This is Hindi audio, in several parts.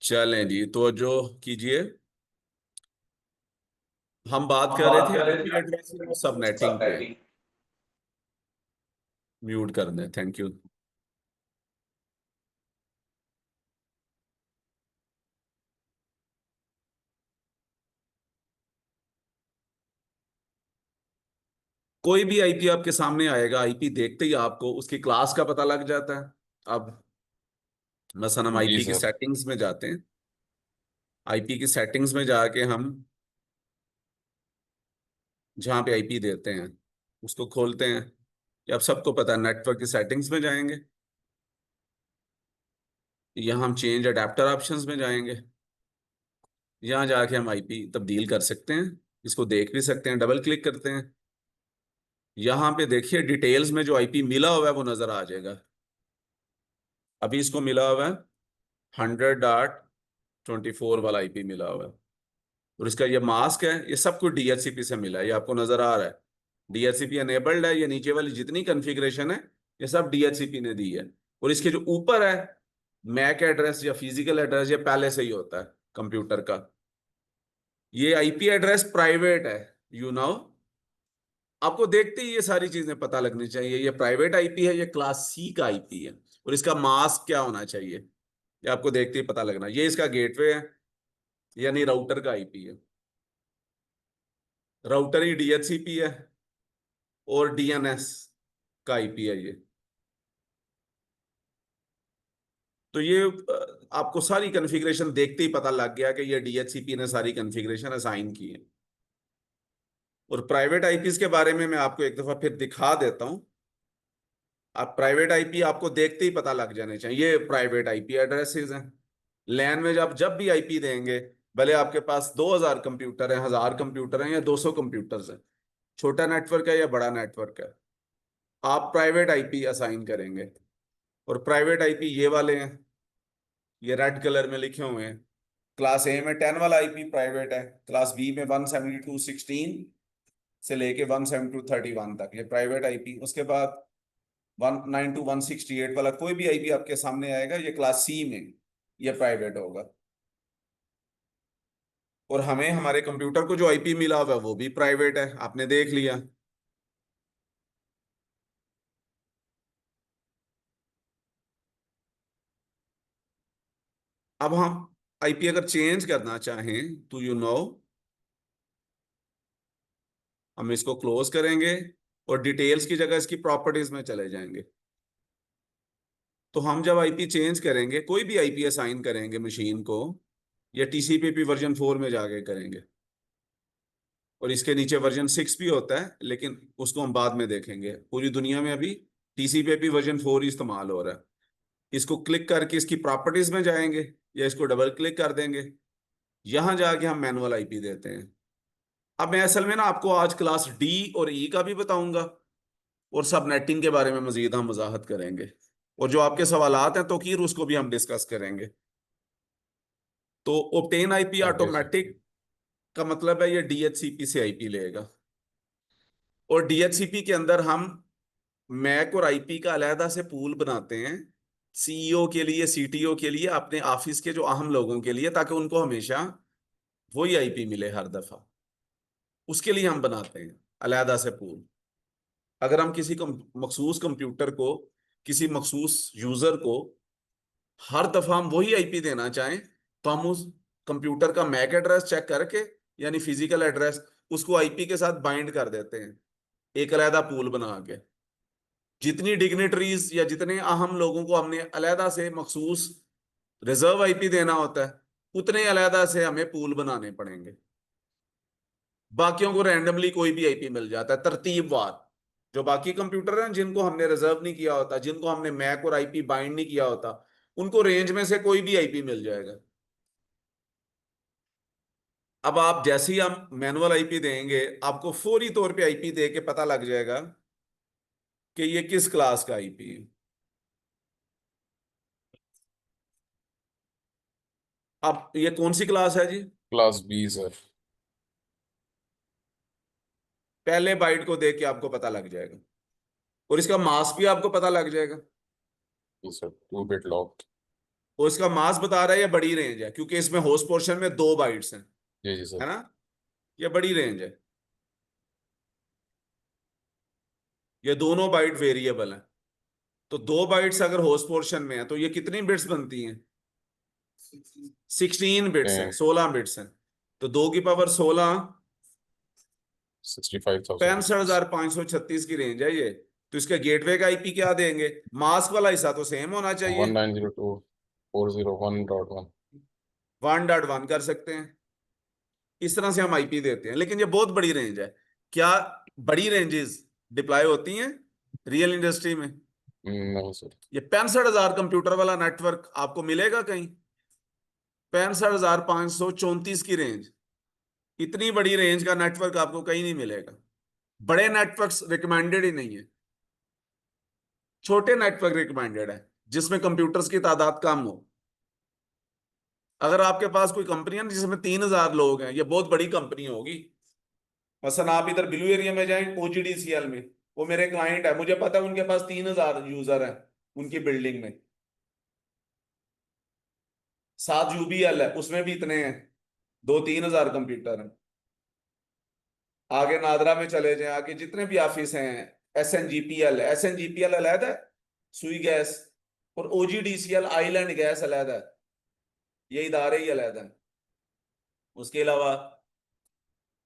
चलें जी, तो जो कीजिए। हम बात हम कर रहे बात थे कर रहे आईपी एड्रेसिंग और सब थे नेटिंग पे। सबनेटिंग। म्यूट कर दें, थैंक यू। कोई भी आईपी आपके सामने आएगा, आईपी देखते ही आपको उसकी क्लास का पता लग जाता है। अब मसलन हम जी आईपी की सर। सेटिंग्स में जाते हैं। आईपी की सेटिंग्स में जाके हम जहाँ पे आईपी देते हैं उसको खोलते हैं। ये अब सबको पता है, नेटवर्क की सेटिंग्स में जाएंगे। यहाँ हम चेंज अडेप्टर ऑप्शंस में जाएंगे। यहाँ जाके हम आईपी तब्दील कर सकते हैं। इसको देख भी सकते हैं, डबल क्लिक करते हैं। यहाँ पे देखिए डिटेल्स में जो आईपी मिला हुआ है वो नजर आ जाएगा। अभी इसको मिला हुआ है 100.24 वाला आईपी मिला हुआ है। और इसका ये मास्क है, ये सब कुछ डीएचसीपी से मिला है, ये आपको नजर आ रहा है। डीएचसीपी एनेबल्ड है, ये नीचे वाली जितनी कॉन्फ़िगरेशन है ये सब डीएचसीपी ने दी है। और इसके जो ऊपर है मैक एड्रेस या फिजिकल एड्रेस, ये पहले से ही होता है कंप्यूटर का। ये आईपी एड्रेस प्राइवेट है, यू नो। आपको देखते ही ये सारी चीजें पता लगनी चाहिए, ये प्राइवेट आईपी है, ये क्लास सी का आईपी है। और इसका मास्क क्या होना चाहिए ये आपको देखते ही पता लगना। ये इसका गेटवे है, यानी राउटर का आईपी है। राउटर ही डीएचसीपी है और डीएनएस का आईपी है ये। तो ये आपको सारी कॉन्फ़िगरेशन देखते ही पता लग गया कि ये डीएचसीपी ने सारी कॉन्फ़िगरेशन असाइन की है। और प्राइवेट आईपीज के बारे में मैं आपको एक दफा फिर दिखा देता हूं। आप प्राइवेट आईपी आपको देखते ही पता लग जाने चाहिए, ये प्राइवेट आईपी एड्रेसेस हैं। लैन में जब भी आईपी देंगे, भले आपके पास 2000 कंप्यूटर हैं, 1000 कंप्यूटर हैं या 200 कंप्यूटर्स हैं, छोटा नेटवर्क है या बड़ा नेटवर्क है, आप प्राइवेट आईपी असाइन करेंगे। और प्राइवेट आईपी ये वाले हैं, ये रेड कलर में लिखे हुए हैं। क्लास ए में 10 वाला आईपी प्राइवेट है, क्लास बी में 172.16 से लेके 172.31 तक ये प्राइवेट आईपी। उसके बाद 192.168 वाला कोई भी आईपी आपके सामने आएगा ये क्लास सी में, ये प्राइवेट होगा। और हमें हमारे कंप्यूटर को जो आईपी मिला हुआ है वो भी प्राइवेट है, आपने देख लिया। अब हम आईपी अगर चेंज करना चाहें तो यू नो, हम इसको क्लोज करेंगे और डिटेल्स की जगह इसकी प्रॉपर्टीज में चले जाएंगे। तो हम जब आईपी चेंज करेंगे, कोई भी आईपी असाइन करेंगे मशीन को, या टीसीपीपी वर्जन 4 में जाके करेंगे। और इसके नीचे वर्जन 6 भी होता है, लेकिन उसको हम बाद में देखेंगे। पूरी दुनिया में अभी टीसीपीपी वर्जन 4 ही इस्तेमाल हो रहा है। इसको क्लिक करके इसकी प्रॉपर्टीज में जाएंगे या इसको डबल क्लिक कर देंगे। यहां जाके हम मैनुअल आईपी देते हैं। अब मैं असल में ना आपको आज क्लास डी और ई का भी बताऊंगा, और सब नेटिंग के बारे में मजीद हम वजाहत करेंगे। और जो आपके सवालात हैं तोकीर, उसको भी हम डिस्कस करेंगे। तो ओप्टेन आईपी ओके सर। ऑटोमेटिक का मतलब है ये डीएचसीपी से आईपी लेगा। और डीएचसीपी के अंदर हम मैक और आईपी का अलहदा से पूल बनाते हैं, सीईओ के लिए, सीटीओ के लिए, अपने ऑफिस के जो अहम लोगों के लिए, ताकि उनको हमेशा वही आईपी मिले हर दफा। उसके लिए हम बनाते हैं अलहदा से पूल। अगर हम किसी मखसूस कंप्यूटर को, किसी मखसूस यूजर को हर दफा हम वही आईपी देना चाहें, तो हम उस कंप्यूटर का मैक एड्रेस चेक करके, यानी फिजिकल एड्रेस, उसको आईपी के साथ बाइंड कर देते हैं एक अलहदा पूल बना के। जितनी डिग्नेटरीज या जितने अहम लोगों को हमने अलहदा से मखसूस रिजर्व आईपी देना होता है, उतने अलहदा से हमें पूल बनाने पड़ेंगे। बाकियों को रैंडमली कोई भी आईपी मिल जाता है तरतीबवार। जो बाकी कंप्यूटर हैं जिनको हमने रिजर्व नहीं किया होता, जिनको हमने मैक और आईपी बाइंड नहीं किया होता, उनको रेंज में से कोई भी आईपी मिल जाएगा। अब आप जैसे ही हम मैनुअल आईपी देंगे, आपको फौरी तौर पे आईपी दे के पता लग जाएगा कि ये किस क्लास का आईपी है। अब ये कौन सी क्लास है जी? Class B sir. पहले बाइट को देख के आपको पता लग जाएगा। और इसका मास्क भी आपको पता लग जाएगा। जी सर, 2 बिट लॉक। वो इसका मास बता रहा है, ये बड़ी रेंज है क्योंकि इसमें होस्ट पोर्शन में 2 बाइट्स हैं, जी जी सर। है ना, ये बड़ी रेंज है। ये दोनों बाइट वेरिएबल है, तो 2 बाइट्स अगर होस्ट पोर्शन में है तो ये कितनी बिट्स बनती हैं? 16 बिट्स हैं, 16 बिट्स हैं। तो 2 की पावर 16, 65,000। 65,536 की रेंज है ये। तो इसके गेटवे का आईपी क्या देंगे? मास्क वाला हिस्सा तो सेम होना चाहिए, 1902401.1। 1.1 कर सकते हैं। इस तरह से हम आईपी देते हैं, लेकिन ये बहुत बड़ी रेंज है। क्या बड़ी रेंजेस डिप्लॉय होती हैं रियल इंडस्ट्री में? नहीं सर। ये 65,000 कंप्यूटर वाला नेटवर्क आपको मिलेगा कहीं? 65,534 की रेंज, इतनी बड़ी रेंज का नेटवर्क आपको कहीं नहीं मिलेगा। बड़े नेटवर्क्स रिकमेंडेड ही नहीं है, छोटे नेटवर्क रिकमेंडेड है जिसमें कंप्यूटर्स की तादाद कम हो। अगर आपके पास कोई कंपनी है ना जिसमें 3,000 लोग हैं, ये बहुत बड़ी कंपनी होगी। मसलन आप इधर ब्लू एरिया में जाएं, ओजीडीसीएल में, वो मेरे क्लाइंट है, मुझे पता है उनके पास 3,000 यूजर है उनकी बिल्डिंग में। 7 यूबीएल है, उसमें भी इतने हैं, 2-3 हजार कंप्यूटर हैं। आगे नादरा में चले जाएं, आगे जितने भी ऑफिस हैं, S N G P L अलहदा है, सुई गैस, और ओजीडीसीएल आइलैंड गैस अलहदा है, ये इदारे ही अलहदा है। उसके अलावा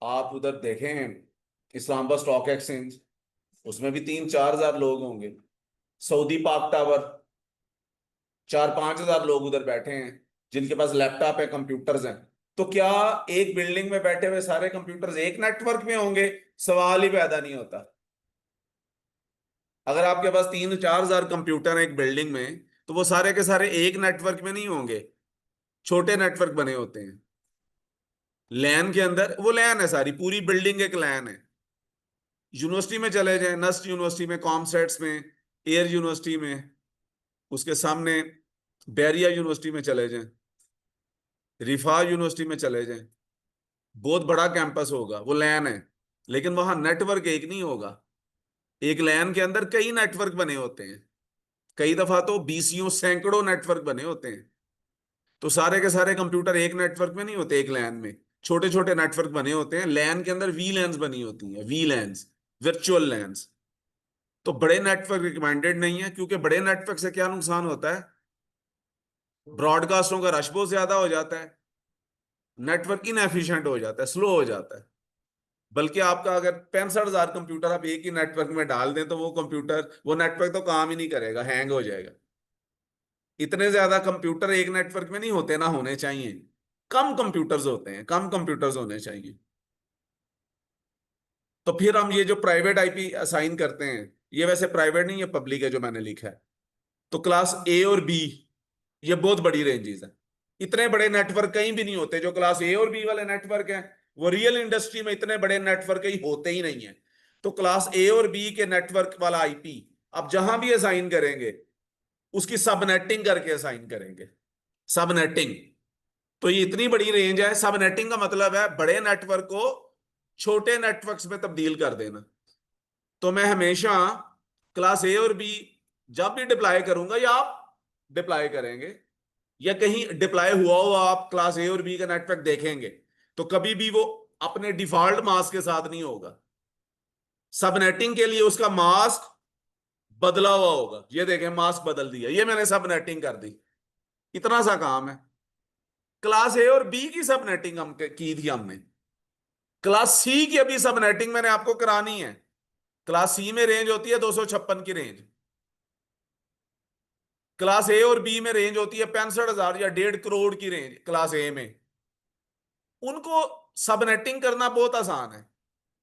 आप उधर देखें इस्लामाबाद स्टॉक एक्सचेंज, उसमें भी 3-4 हजार लोग होंगे। सऊदी पाक टावर, 4-5 हजार लोग उधर बैठे हैं जिनके पास लैपटॉप है, कंप्यूटर्स हैं। तो क्या एक बिल्डिंग में बैठे हुए सारे कंप्यूटर्स एक नेटवर्क में होंगे? सवाल ही पैदा नहीं होता। अगर आपके पास 3-4 हजार कंप्यूटर हैं एक बिल्डिंग में, तो वो सारे के सारे एक नेटवर्क में नहीं होंगे, छोटे नेटवर्क बने होते हैं। लैन के अंदर, वो लैन है, सारी पूरी बिल्डिंग एक लैन है। यूनिवर्सिटी में चले जाएं, नस्ट यूनिवर्सिटी में, कॉमसेट्स में, एयर यूनिवर्सिटी में, उसके सामने बैरिया यूनिवर्सिटी में चले जाएं, रिफा यूनिवर्सिटी में चले जाएं, बहुत बड़ा कैंपस होगा, वो लैन है, लेकिन वहां नेटवर्क एक नहीं होगा। एक लैन के अंदर कई नेटवर्क बने होते हैं, कई दफा तो बीसियों सैकड़ों नेटवर्क बने होते हैं। तो सारे के सारे कंप्यूटर एक नेटवर्क में नहीं होते, एक लैन में छोटे छोटे नेटवर्क बने होते हैं। लैन के अंदर वी लैन्स बनी होती हैं, वी लैन्स, वर्चुअल लैन्स। तो बड़े नेटवर्क रिकमेंडेड नहीं है, क्योंकि बड़े नेटवर्क से क्या नुकसान होता है? ब्रॉडकास्टों का रश बहुत ज्यादा हो जाता है, नेटवर्क इनएफिशिएंट हो जाता है, स्लो हो जाता है। बल्कि आपका अगर 65,000 कंप्यूटर आप एक ही नेटवर्क में डाल दें, तो वो कंप्यूटर, वो नेटवर्क तो काम ही नहीं करेगा, हैंग हो जाएगा। इतने ज्यादा कंप्यूटर एक नेटवर्क में नहीं होते, ना होने चाहिए, कम कंप्यूटर्स होते हैं, कम कंप्यूटर्स होने चाहिए। तो फिर हम ये जो प्राइवेट आईपी असाइन करते हैं, ये वैसे प्राइवेट नहीं, ये पब्लिक है जो मैंने लिखा है। तो क्लास ए और बी, ये बहुत बड़ी रेंजेस है। इतने बड़े नेटवर्क कहीं भी नहीं होते। जो क्लास ए और बी वाले नेटवर्क हैं, वो रियल इंडस्ट्री में इतने बड़े नेटवर्क ही होते ही नहीं है। तो क्लास ए और बी के नेटवर्क वाला आईपी आप जहां भी असाइन करेंगे, उसकी सबनेटिंग करके असाइन करेंगे, सबनेटिंग। तो ये इतनी बड़ी रेंज है। सबनेटिंग का मतलब है बड़े नेटवर्क को छोटे नेटवर्क्स में तब्दील कर देना। तो मैं हमेशा क्लास ए और बी जब भी डिप्लॉय करूंगा, या आप डिप्लॉय करेंगे, या कहीं डिप्लॉय हुआ हो आप क्लास ए और बी का नेटवर्क देखेंगे, तो कभी भी वो अपने डिफॉल्ट मास्क के साथ नहीं होगा। सबनेटिंग के लिए उसका मास्क बदला हुआ होगा। ये देखें, मास्क बदल दिया, ये मैंने सबनेटिंग कर दी, इतना सा काम है। क्लास ए और बी की सबनेटिंग हम की थी हमने। क्लास सी की अभी सबनेटिंग मैंने आपको करानी है। क्लास सी में रेंज होती है 256 की रेंज। क्लास ए और बी में रेंज होती है 65,000 या 1.5 करोड़ की रेंज। क्लास ए में उनको सबनेटिंग करना बहुत आसान है।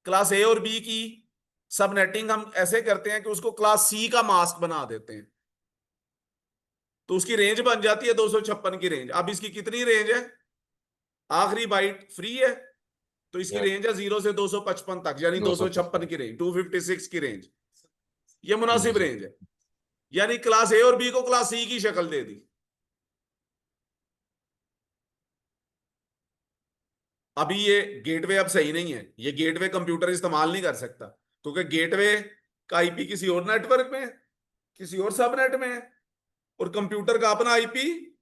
क्लास ए और बी की सबनेटिंग हम ऐसे करते हैं कि उसको क्लास सी का मास्क बना देते हैं, तो उसकी रेंज बन जाती है 256 की रेंज। अब इसकी कितनी रेंज है? आखिरी बाइट फ्री है, तो इसकी या रेंज है 0 से 255 तक, यानी 256 255। की रेंज, 256 की रेंज। ये जी मुनासिब सर। रेंज है। यानी क्लास ए और बी को क्लास सी की शक्ल दे दी। अभी ये गेटवे अब सही नहीं है, ये गेटवे कंप्यूटर इस्तेमाल नहीं कर सकता, क्योंकि गेटवे का आईपी किसी और नेटवर्क में है, किसी और सबनेट में है, और कंप्यूटर का अपना आईपी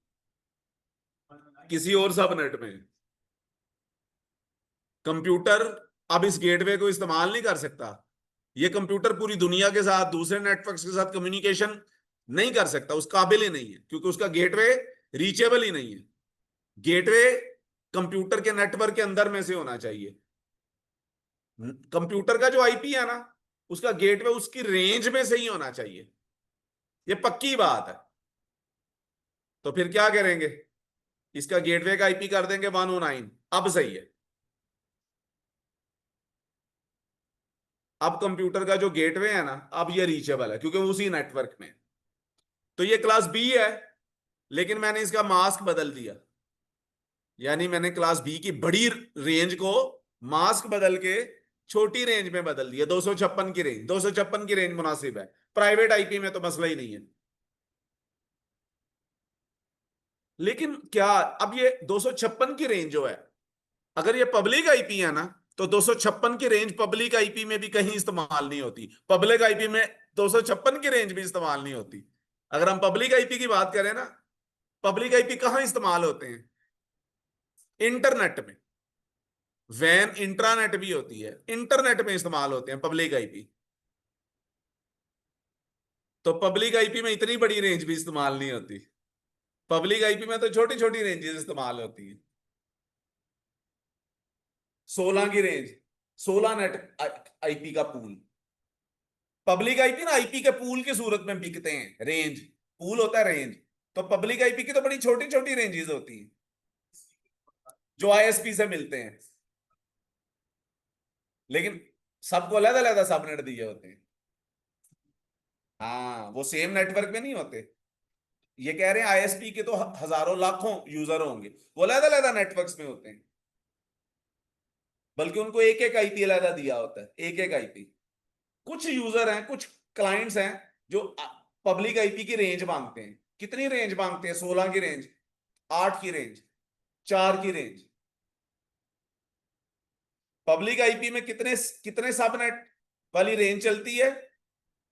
किसी और सबनेट में। कंप्यूटर अब इस गेटवे को इस्तेमाल नहीं कर सकता। ये कंप्यूटर पूरी दुनिया के साथ दूसरे नेटवर्क्स के साथ कम्युनिकेशन नहीं कर सकता, उस काबिल ही नहीं है, क्योंकि उसका गेटवे रीचेबल ही नहीं है। गेटवे कंप्यूटर के नेटवर्क के अंदर में से होना चाहिए। कंप्यूटर का जो आईपी है ना, उसका गेटवे उसकी रेंज में से ही होना चाहिए। ये पक्की बात है। तो फिर क्या करेंगे, इसका गेटवे का आईपी कर देंगे 109। अब सही है। अब कंप्यूटर का जो गेटवे है ना, अब ये रीचेबल है क्योंकि उसी नेटवर्क में। तो ये क्लास बी है, लेकिन मैंने इसका मास्क बदल दिया। यानी मैंने क्लास बी की बड़ी रेंज को मास्क बदल के छोटी रेंज में बदल दिया। 256 की रेंज, 256 की रेंज मुनासिब है। प्राइवेट आईपी में तो मसला ही नहीं है। लेकिन क्या अब ये 256 की रेंज जो है, अगर ये पब्लिक आईपी है ना, तो 256 की रेंज पब्लिक आईपी में भी कहीं इस्तेमाल नहीं होती। पब्लिक आईपी में 256 की रेंज भी इस्तेमाल नहीं होती। अगर हम पब्लिक आईपी की बात करें ना, पब्लिक आईपी कहां इस्तेमाल होते हैं? इंटरनेट में। वैन इंट्रानेट भी होती है, इंटरनेट में इस्तेमाल होते हैं पब्लिक आईपी। तो पब्लिक आईपी में इतनी बड़ी रेंज भी इस्तेमाल नहीं होती। पब्लिक आईपी में तो छोटी छोटी रेंजेस इस्तेमाल होती है। 16 की रेंज, 16 नेट आईपी का पूल। पब्लिक आईपी ना आईपी के पूल की सूरत में बिकते हैं। रेंज पूल होता है, रेंज। तो पब्लिक आईपी की तो बड़ी छोटी छोटी रेंजेस होती हैं जो आईएसपी से मिलते हैं। लेकिन सबको अलग अलग सबनेट दिए होते हैं। हाँ, वो सेम नेटवर्क में नहीं होते। ये कह रहे हैं आईएसपी के तो हजारों लाखों यूजर होंगे, वो अलग अलग नेटवर्क्स में होते हैं। बल्कि उनको एक एक आईपी अलग दिया होता है, एक एक आईपी। कुछ यूजर हैं, कुछ क्लाइंट्स हैं जो पब्लिक आईपी की रेंज मांगते हैं। कितनी रेंज मांगते हैं? 16 की रेंज, 8 की रेंज, 4 की रेंज। पब्लिक आईपी में कितने कितने सबनेट वाली रेंज चलती है?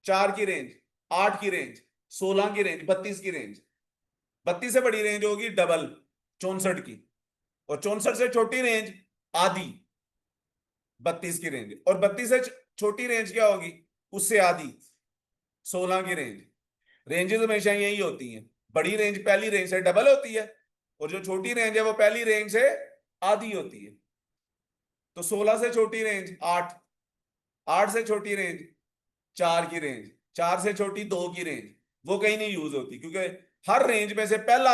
4 की रेंज, 8 की रेंज, 16 की रेंज, 32 की रेंज। 32 से बड़ी रेंज होगी डबल, 64 की। और 64 से छोटी रेंज आधी, 32 की रेंज। और 32 से छोटी रेंज क्या होगी? उससे आधी, 16 की रेंज। रेंजेस हमेशा यही होती हैं। बड़ी रेंज पहली रेंज से डबल होती है, और जो छोटी रेंज है वो पहली रेंज से आधी होती है। तो 16 से छोटी रेंज 8, 8 से छोटी रेंज 4 की रेंज, 4 से छोटी 2 की रेंज। वो कहीं नहीं यूज होती, क्योंकि हर रेंज में से पहला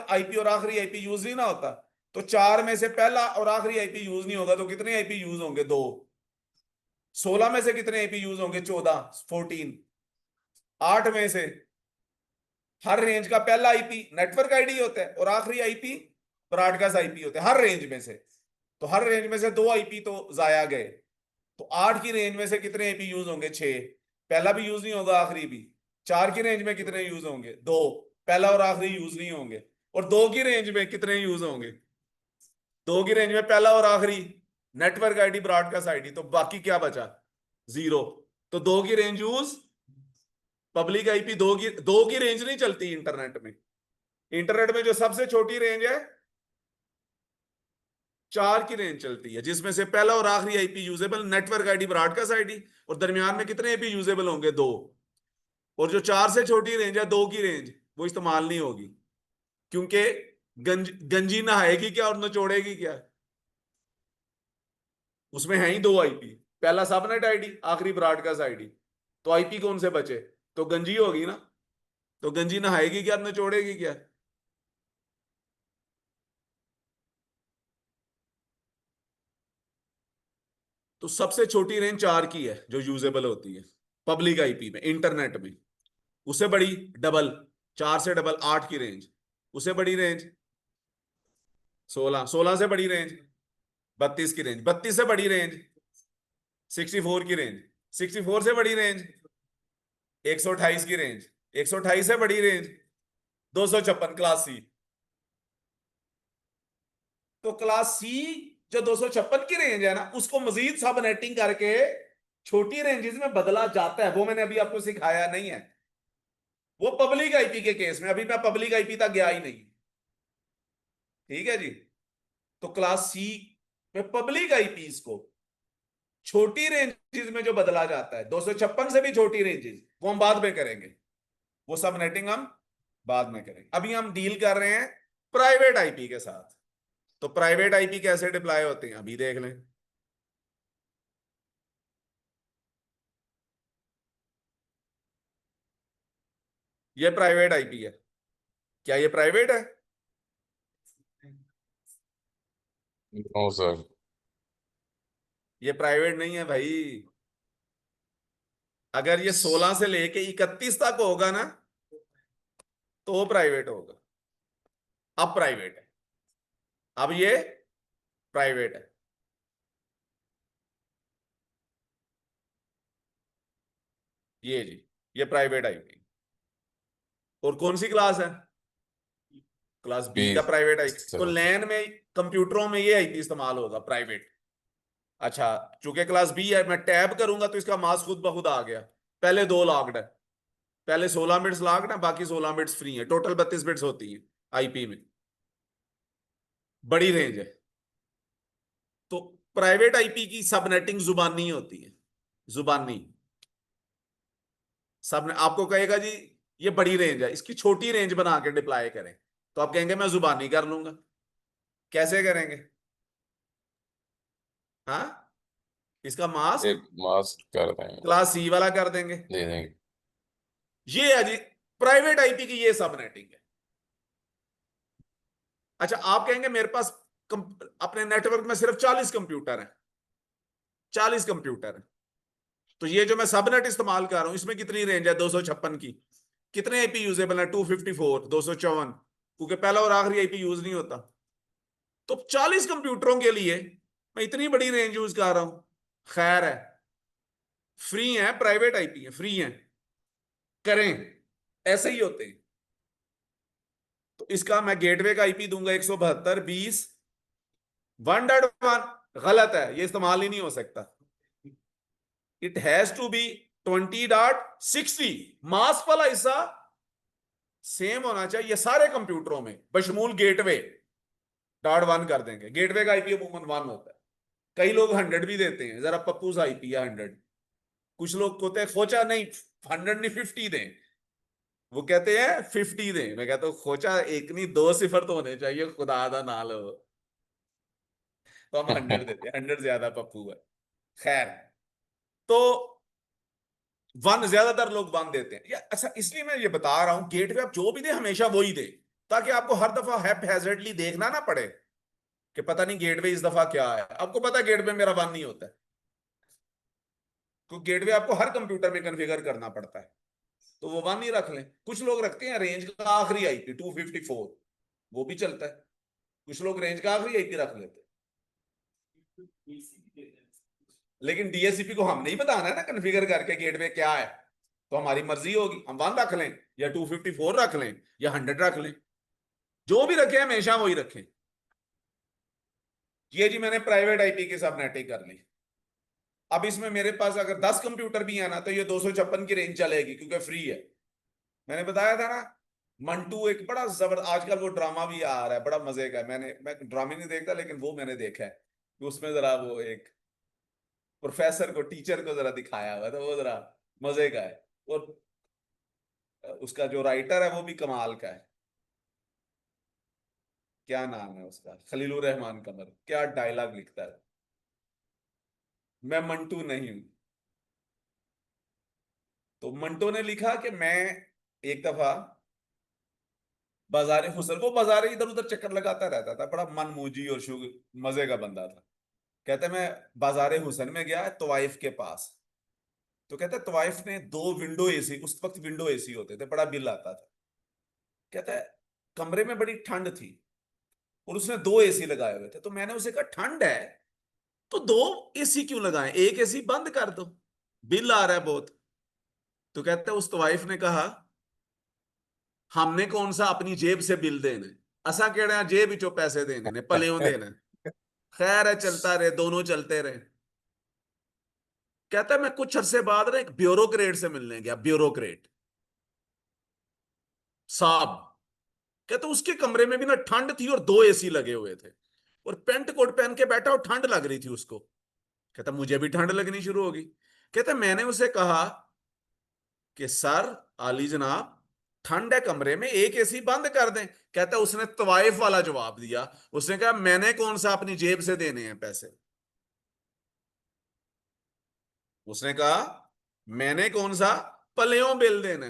आईपी और आखिरी आईपी यूज नहीं ना होता। तो 4 में से पहला और आखिरी आईपी यूज नहीं होगा, तो कितने आईपी यूज होंगे? 2। 16 में से कितने आईपी यूज होंगे? 14, 14। 8 में से हर रेंज का पहला आईपी नेटवर्क आईडी होता है और आखिरी आईपी ब्रॉडकास्ट आईपी होता है हर रेंज में से। तो हर रेंज में से 2 आईपी तो जाया गए। तो 8 की रेंज में से कितने आईपी यूज होंगे? 6। पहला भी यूज नहीं होगा, आखिरी भी। 4 की रेंज में कितने यूज होंगे? 2। पहला और आखिरी यूज नहीं होंगे। और 2 की रेंज में कितने यूज होंगे? 2 की रेंज में पहला और आखिरी नेटवर्क आईडी ब्रॉडकास्ट आईडी, तो बाकी क्या बचा? 0। तो 2 की रेंज यूज। पब्लिक आईपी 2 की रेंज नहीं चलती इंटरनेट में। इंटरनेट में जो सबसे छोटी रेंज है 4 की रेंज चलती है, जिसमें से पहला और आखिरी IP usable network ID broadcast ID, और दरमियान में कितने आईपी यूजेबल होंगे? 2। और जो 4 से छोटी रेंज है 2 की रेंज, वो इस्तेमाल नहीं होगी, क्योंकि गंजी नहाएगी क्या और नचोड़ेगी क्या? उसमें है ही 2 आईपी, पहला सबनेट आईडी, आखिरी ब्रॉडकास्ट आईडी। तो आईपी कौन से बचे? तो गंजी होगी ना। तो गंजी नहाएगी क्या, नचोड़ेगी क्या? तो सबसे छोटी रेंज 4 की है जो यूजेबल होती है पब्लिक आईपी में, इंटरनेट में। उससे बड़ी डबल, 4 से डबल 8 की रेंज। उससे बड़ी रेंज 16, 16 से बड़ी रेंज 32 की रेंज, 32 से बड़ी रेंज 64 की रेंज, 64 से बड़ी रेंज 128 की रेंज, 128 से बड़ी रेंज 256, क्लास सी। तो क्लास सी जो 256 की रेंज है ना, उसको मजीद सब नेटिंग करके छोटी रेंजेस में बदला जाता है। वो मैंने अभी आपको सिखाया नहीं है। वो पब्लिक आईपी के केस में, अभी मैं पब्लिक आईपी तक गया ही नहीं। ठीक है जी। तो क्लास सी में पब्लिक आईपीज को छोटी रेंजेस में जो बदला जाता है, 256 से भी छोटी रेंजेस, वो हम बाद में करेंगे। वो सब नेटिंग हम बाद में करेंगे। अभी हम डील कर रहे हैं प्राइवेट आईपी के साथ। तो प्राइवेट आईपी कैसे डिप्लॉय होते हैं अभी देख लें। ये प्राइवेट आईपी है। क्या ये प्राइवेट है? No sir. ये प्राइवेट नहीं है भाई। अगर ये 16 से लेके 31 तक होगा ना, तो वो प्राइवेट होगा। अब प्राइवेट है। अब ये प्राइवेट है। ये जी, ये प्राइवेट आईपी। और कौन सी क्लास है? क्लास बी बी का प्राइवेट आईपी। तो सर। लैन में, कंप्यूटरों में ये आईपी इस्तेमाल होगा, प्राइवेट। अच्छा, चूंकि क्लास बी है, मैं टैब करूंगा तो इसका मास खुद ब खुद आ गया। पहले दो लॉक्ड है। पहले 16 बिट्स लॉक्ड है, बाकी 16 बिट्स फ्री है। टोटल 32 बिट्स होती है आईपी में। बड़ी रेंज है। तो प्राइवेट आईपी की सबनेटिंग जुबानी होती है। जुबानी। सब आपको कहेगा जी ये बड़ी रेंज है, इसकी छोटी रेंज बना के डिप्लॉय करें। तो आप कहेंगे मैं जुबानी कर लूंगा। कैसे करेंगे? हाँ, इसका मास्क एक मास्क कर देंगे। क्लास सी वाला कर देंगे। दे देंगे। ये है जी प्राइवेट आईपी की ये सबनेटिंग है। अच्छा, आप कहेंगे मेरे पास अपने नेटवर्क में सिर्फ 40 कंप्यूटर हैं। 40 कंप्यूटर हैं। तो ये जो मैं सबनेट इस्तेमाल कर रहा हूं, इसमें कितनी रेंज है 256 की? कितने आईपी यूजेबल है? 254, 254, क्योंकि पहला और आखिरी आईपी यूज नहीं होता। तो 40 कंप्यूटरों के लिए मैं इतनी बड़ी रेंज यूज कर रहा हूं। खैर है, फ्री है, प्राइवेट आईपी है, फ्री है। करें, ऐसे ही होते हैं। तो इसका मैं गेटवे का आईपी दूंगा 172.20.1। गलत है, ये इस्तेमाल ही नहीं हो सकता। It has to be 20.60। Mask वाला हिस्सा सेम होना चाहिए ये सारे कंप्यूटरों में, बशमूल गेटवे। .1 कर देंगे। गेटवे का आईपी अमूमन 1 होता है। कई लोग 100 भी देते हैं, जरा पप्पू सा आईपी है 100। कुछ लोग कहते हैं खोचा नहीं, 100 नहीं 50 दें। वो कहते हैं 50 दें। मैं कहता हूँ खोचा एक नहीं दो सिफर तो होने चाहिए, खुदा दा ना लो। तो हम 100 देते हैं, 100 ज्यादा पप्पू है। खैर, तो 1 ज्यादातर लोग 1 देते हैं या अच्छा, इसलिए मैं ये बता रहा हूं गेटवे आप जो भी दे हमेशा वही दे, ताकि आपको हर दफा हैप्पैजेडली देखना ना पड़े कि पता नहीं गेटवे इस दफा क्या है। आपको पता है गेटवे मेरा 1 नहीं होता है, तो गेटवे आपको हर कंप्यूटर में कॉन्फ़िगर करना पड़ता है। तो वो 1 ही रख लें। कुछ लोग रखते हैं रेंज का आखिरी आईपी 254, वो भी चलता है। कुछ लोग रेंज का आखिरी आईपी रख लेते हैं। लेकिन डीएससीपी को हम नहीं बताना है ना कॉन्फ़िगर करके गेटवे क्या है। तो हमारी मर्जी होगी, हम 1 रख लें या 254 रख लें या 100 रख लें। जो भी रखे हमेशा वही रखें। ये जी मैंने प्राइवेट आईपी के साथ नेटिंग कर ली। अब इसमें मेरे पास अगर 10 कंप्यूटर भी है ना, तो ये 256 की रेंज चलेगी क्योंकि फ्री है। मैंने बताया था ना, मंटू एक बड़ा जबर आजकल वो ड्रामा भी आ रहा है, बड़ा मजे का है। मैं ड्रामे नहीं देखता, लेकिन वो मैंने देखा है कि उसमें जरा वो एक प्रोफेसर को, टीचर को जरा दिखाया हुआ, तो वो जरा मजे का है। और उसका जो राइटर है वो भी कमाल का है। क्या नाम है उसका, खलीलुर रहमान कमर। क्या डायलॉग लिखता है, मैं मंटू नहीं हूं। तो मंटो ने लिखा कि मैं एक दफा बाजारे हुसर, वो बाजारे इधर उधर चक्कर लगाता रहता था, बड़ा मनमूजी और शुग मजे का बंदा था। कहते मैं बाजारे हुसैन में गया तवाइफ के पास। तो कहते तवाइफ ने दो विंडो एसी, उस वक्त विंडो एसी होते थे, बड़ा बिल आता था। कहता है कमरे में बड़ी ठंड थी और उसने दो एसी लगाए हुए थे। तो मैंने उसे कहा ठंड है तो दो एसी क्यों लगाए, एक एसी बंद कर दो, बिल आ रहा है बहुत। तो कहते उस तवाइफ ने कहा हमने कौन सा अपनी जेब से बिल देने, असा केड़ा जेब चो पैसे देने ने, पलेों देने। खैर है, चलता रहे, दोनों चलते रहे। कहता है मैं कुछ अरसे बाद ना एक ब्यूरोक्रेट से मिलने गया। ब्यूरोक्रेट साहब, कहता उसके कमरे में भी ना ठंड थी और दो एसी लगे हुए थे, और पेंट कोट पहन के बैठा और ठंड लग रही थी उसको। कहता मुझे भी ठंड लगनी शुरू होगी। कहता मैंने उसे कहा कि सर, आली जनाब, ठंड है कमरे में, एक एसी बंद कर दें। कहता उसने तवाइफ वाला जवाब दिया। उसने कहा मैंने कौन सा अपनी जेब से देने हैं पैसे। उसने कहा मैंने कौन सा पलेयों बिल देने।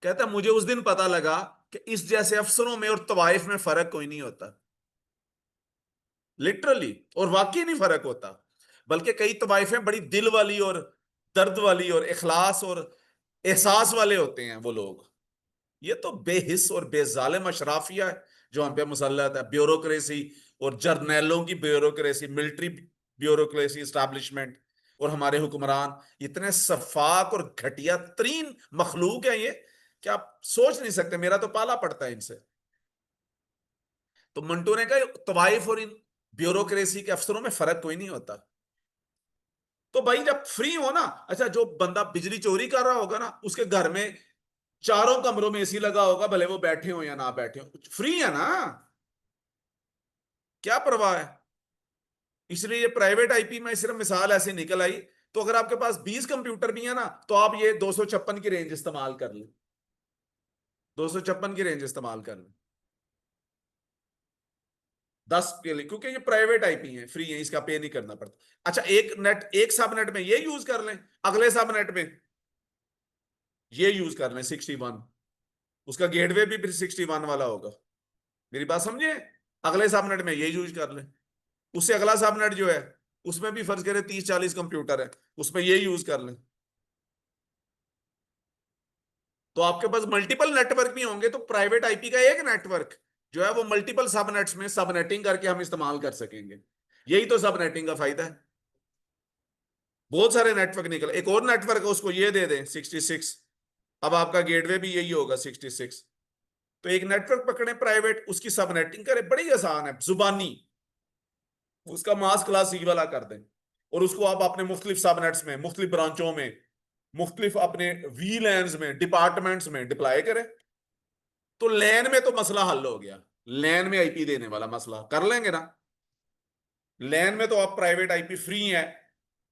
कहता मुझे उस दिन पता लगा कि इस जैसे अफसरों में और तवाइफ में फर्क कोई नहीं होता। लिटरली, और वाकई नहीं फर्क होता। बल्कि कई तवाइफें बड़ी दिल वाली और दर्द वाली और इखलास और एहसास वाले होते हैं वो लोग। ये तो बेहिस और बेजालिम अशराफिया है जो हम पे मुसल्लत है, ब्यूरोक्रेसी और जर्नैलों की ब्यूरोक्रेसी, मिलिट्री ब्यूरोक्रेसी इस्टेब्लिशमेंट, और हमारे हुक्मरान इतने सफाक और घटिया तरीन मखलूक हैं ये कि आप सोच नहीं सकते। मेरा तो पाला पड़ता है इनसे। तो मंटो ने कहा तवाइफ और इन ब्यूरोक्रेसी के अफसरों में फर्क कोई नहीं होता। तो भाई जब फ्री हो ना, अच्छा जो बंदा बिजली चोरी कर रहा होगा ना, उसके घर में चारों कमरों में एसी लगा होगा, भले वो बैठे हो या ना बैठे हो, फ्री है ना, क्या परवाह है। इसलिए ये प्राइवेट आईपी में सिर्फ मिसाल ऐसे निकल आई। तो अगर आपके पास 20 कंप्यूटर भी है ना, तो आप ये 256 की रेंज इस्तेमाल कर लें, 256 की रेंज इस्तेमाल कर लें 10 के लिए, क्योंकि ये प्राइवेट आईपी है, फ्री है, इसका पे नहीं करना पड़ता। अच्छा एक नेट, एक सब नेट में ये यूज कर लें, अगले सब नेट में ये यूज कर लें 61, उसका गेटवे भी फिर 61 वाला होगा। मेरी बात समझे। अगले सबनेट में ये यूज कर लें, उससे अगला सबनेट जो है उसमें भी फर्ज करें 30-40 कंप्यूटर है, उसमें ये यूज कर लें। तो आपके पास मल्टीपल नेटवर्क भी होंगे, तो प्राइवेट आईपी का एक नेटवर्क जो है वो मल्टीपल सबनेट्स में सबनेटिंग करके हम इस्तेमाल कर सकेंगे। यही तो सबनेटिंग का फायदा है। बहुत सारे नेटवर्क निकले, एक और नेटवर्क है उसको ये दे दें 66, अब आपका गेटवे भी यही होगा 66। तो एक नेटवर्क पकड़े प्राइवेट, उसकी सबनेटिंग करें, बड़ी आसान है, जुबानी उसका मास क्लास सी वाला कर दें, और उसको आप अपने मुख्तलिफ सबनेट्स में, मुख्तलिफ ब्रांचों में, मुख्तलिफ अपने वी लैन्स में, डिपार्टमेंट्स में डिप्लॉय करें। तो लैन में तो मसला हल हो गया। लैन में आईपी देने वाला मसला कर लेंगे ना। लैन में तो आप प्राइवेट आईपी फ्री है।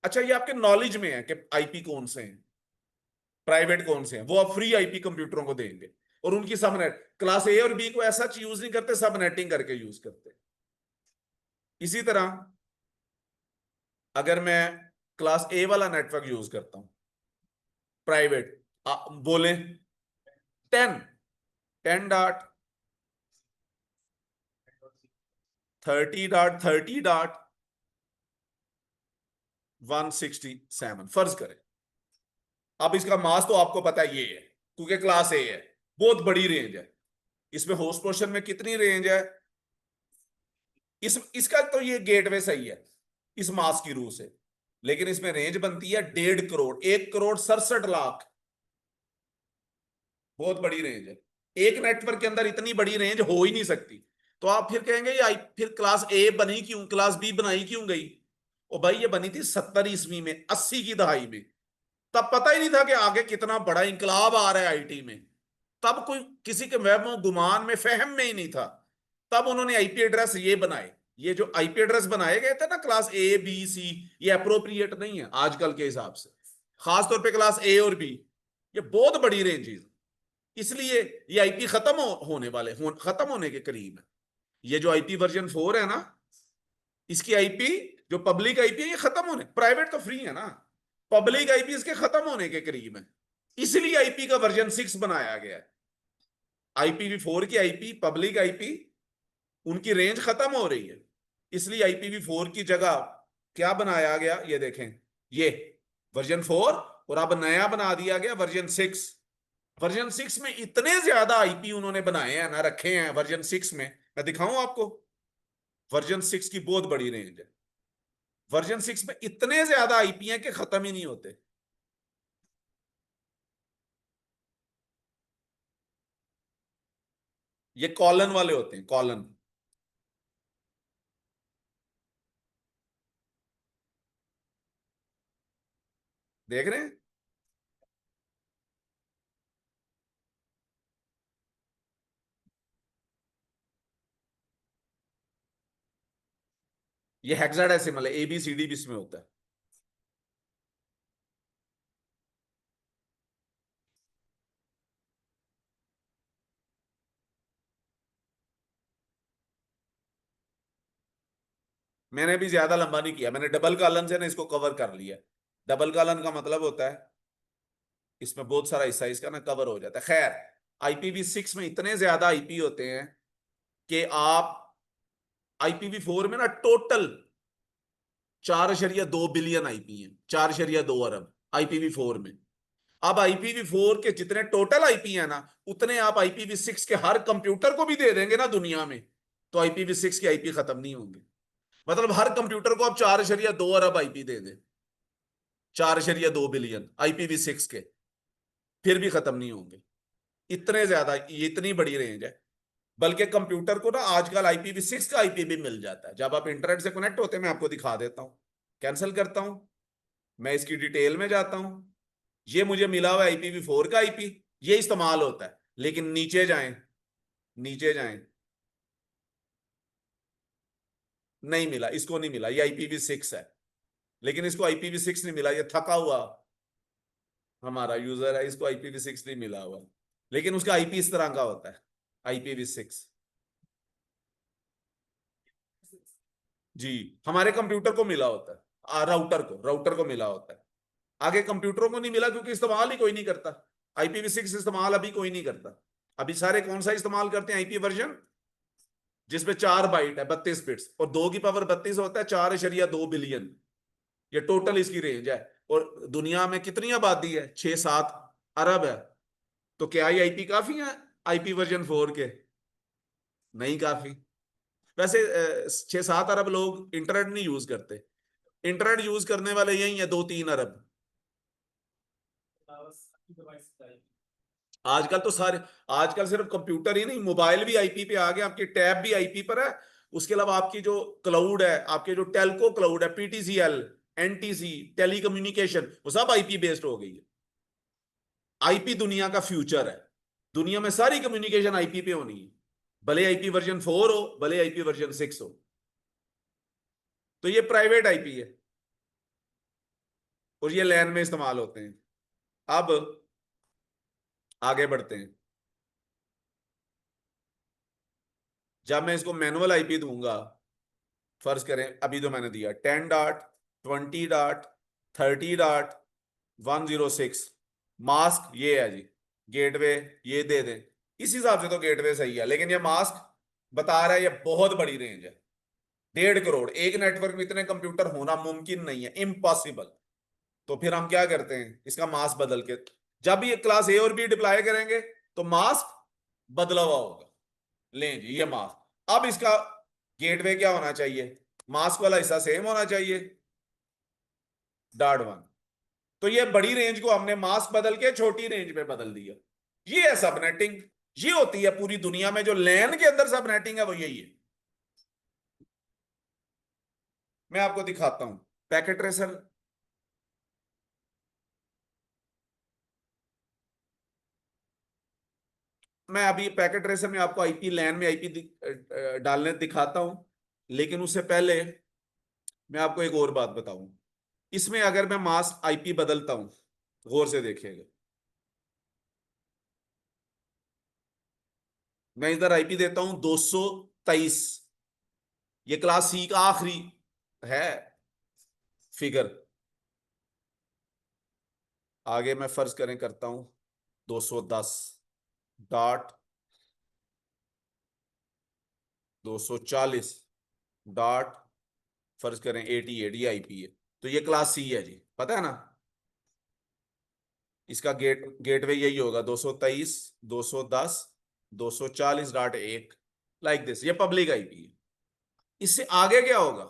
अच्छा ये आपके नॉलेज में है कि आईपी कौन से हैं, प्राइवेट कौन से हैं, वो आप फ्री आईपी कंप्यूटरों को देंगे। और उनकी सबनेट क्लास ए और बी को ऐसा यूज नहीं करते, सबनेटिंग करके यूज करते। इसी तरह अगर मैं क्लास ए वाला नेटवर्क यूज करता हूं प्राइवेट, बोले 10, 10.30.30.167 फर्ज करें। अब इसका मास तो आपको पता है ये है, क्योंकि क्लास ए है, बहुत बड़ी रेंज है। इसमें होस्ट पोर्शन में कितनी रेंज है, इस इसका तो ये गेटवे सही है इस मास की रूह से, लेकिन इसमें रेंज बनती है 1.5 करोड़, 1 करोड़ 67 लाख। बहुत बड़ी रेंज है। एक नेटवर्क के अंदर इतनी बड़ी रेंज हो ही नहीं सकती। तो आप फिर कहेंगे ये फिर क्लास ए बनी क्यों, क्लास बी बनाई क्यों गई। ओ भाई ये बनी थी 70 ईस्वी में, 80 की दहाई में। तब पता ही नहीं था कि आगे कितना बड़ा इंकलाब आ रहा है आईटी में। तब कोई किसी के वहमो गुमान में, फहम में ही नहीं था। तब उन्होंने आईपी एड्रेस ये बनाए। ये जो आईपी एड्रेस बनाए गए थे ना क्लास ए बी सी, ये अप्रोप्रिएट नहीं है आजकल के हिसाब से। खासतौर पे क्लास ए और बी, ये बहुत बड़ी रेंजेस, इसलिए ये आईपी खत्म होने वाले, खत्म होने के करीब है। ये जो आईपी वर्जन 4 है ना, इसकी आईपी जो पब्लिक आईपी है ये खत्म होने, प्राइवेट तो फ्री है ना, पब्लिक आईपी इसके खत्म होने के करीब है। इसलिए आईपी का वर्जन 6 बनाया गया है। IPv4 की आईपी, पब्लिक आईपी, उनकी रेंज खत्म हो रही है, इसलिए IPv4 की जगह क्या बनाया गया ये देखें, ये वर्जन 4, और अब नया बना दिया गया वर्जन 6। वर्जन 6 में इतने ज्यादा आईपी उन्होंने बनाए हैं ना, रखे हैं वर्जन 6 में, मैं दिखाऊं आपको। वर्जन 6 की बहुत बड़ी रेंज है। वर्जन 6 में इतने ज्यादा आईपी हैं कि खत्म ही नहीं होते। ये कॉलन वाले होते हैं, कॉलन, देख रहे हैं। ये हेक्साडेसिमल है, ABCD भी इसमें होता है। मैंने भी ज्यादा लंबा नहीं किया, मैंने डबल कॉलन से ना इसको कवर कर लिया। डबल कॉलन का मतलब होता है इसमें बहुत सारा हिस्सा इसका ना कवर हो जाता है। खैर, IPv6 में इतने ज्यादा IP होते हैं कि आप IPv4 में ना टोटल 4.2 बिलियन IP है, 4.2 अरब IPv4 में। अब IPv4 के जितने टोटल IP है ना, उतने आप IPv6 के हर कंप्यूटर को भी दे देंगे ना दुनिया में, तो IPv6 के IP खत्म नहीं होंगे। मतलब हर कंप्यूटर को आप 4.2 अरब IP दे दें, 4.2 बिलियन IPv6 के, फिर भी खत्म नहीं होंगे। इतने ज्यादा, ये इतनी बड़ी रेंज है। बल्कि कंप्यूटर को ना आजकल IPv6 का IP भी मिल जाता है। जब आप इंटरनेट से कनेक्ट होते हैं, मैं आपको दिखा देता हूं, कैंसिल करता हूं, मैं इसकी डिटेल में जाता हूं। ये मुझे मिला हुआ IPv4 का IP, ये इस्तेमाल होता है। लेकिन नीचे जाएं, नीचे जाएं, नहीं मिला, इसको नहीं मिला। ये IPv6 है, लेकिन इसको IPv6 नहीं मिला। ये थका हुआ हमारा यूजर है, इसको IPv6 नहीं मिला हुआ। लेकिन उसका IP इस तरह का होता है, IPv6। जी, हमारे कंप्यूटर को मिला होता है, राउटर को मिला होता है। आगे कंप्यूटरों को नहीं मिला क्योंकि इस्तेमाल ही कोई नहीं करता। IPv6 इस्तेमाल अभी कोई नहीं करता। अभी सारे कौन सा इस्तेमाल करते हैं? IP वर्जन जिसमें 4 बाइट है, 32 बिट्स, और 2 की पावर 32 होता है, 4.2 बिलियन। ये टोटल इसकी रेंज है। और दुनिया में कितनी आबादी है? 6-7 अरब है। तो क्या ये IP काफी है IPv4 के? नहीं काफी। वैसे 6-7 अरब लोग इंटरनेट नहीं यूज करते। इंटरनेट यूज करने वाले यही है 2-3 अरब। आजकल तो सारे, आजकल सिर्फ कंप्यूटर ही नहीं, मोबाइल भी IP पे आ गए, आपकी टैब भी IP पर है। उसके अलावा आपकी जो क्लाउड है, आपके जो टेलको क्लाउड है, PTCL, NTC, टेलीकम्युनिकेशन, वो सब IP बेस्ड हो गई है। IP दुनिया का फ्यूचर है। दुनिया में सारी कम्युनिकेशन IP पे होनी है, भले IP वर्जन 4 हो, भले IP वर्जन 6 हो। तो ये प्राइवेट IP है और ये लैन में इस्तेमाल होते हैं। अब आगे बढ़ते हैं। जब मैं इसको मैनुअल IP दूंगा, फर्ज करें अभी तो मैंने दिया 10.20.30.106, मास्क ये है जी, गेटवे ये दे दें। इस हिसाब से तो गेटवे सही है, लेकिन ये मास्क बता रहा है ये बहुत बड़ी रेंज है। 1.5 करोड़ एक नेटवर्क में इतने कंप्यूटर होना मुमकिन नहीं है, इम्पॉसिबल। तो फिर हम क्या करते हैं, इसका मास्क बदल के, जब ये क्लास A और B डिप्लॉय करेंगे तो मास्क बदला हुआ होगा। लें जी, ये मास्क। अब इसका गेटवे क्या होना चाहिए? मास्क वाला हिस्सा सेम होना चाहिए, .1। तो ये बड़ी रेंज को हमने मास्क बदल के छोटी रेंज में बदल दिया। ये है सबनेटिंग। ये होती है पूरी दुनिया में जो लैन के अंदर सबनेटिंग है, वो यही है। मैं आपको दिखाता हूं पैकेट ट्रेसर। मैं अभी पैकेट ट्रेसर में आपको IP लैन में IP डालने दिखाता हूं। लेकिन उससे पहले मैं आपको एक और बात बताऊं। इसमें अगर मैं मास्क IP बदलता हूं, गौर से देखिएगा, मैं इधर IP देता हूं 223। ये क्लास C का आखिरी है फिगर। आगे मैं फर्ज करें करता हूं 210.240. फर्ज करें 88, ये IP है। तो ये क्लास C है जी, पता है ना? इसका गेटवे यही होगा, 223.210.240.1, लाइक दिस। ये पब्लिक IP है। इससे आगे क्या होगा?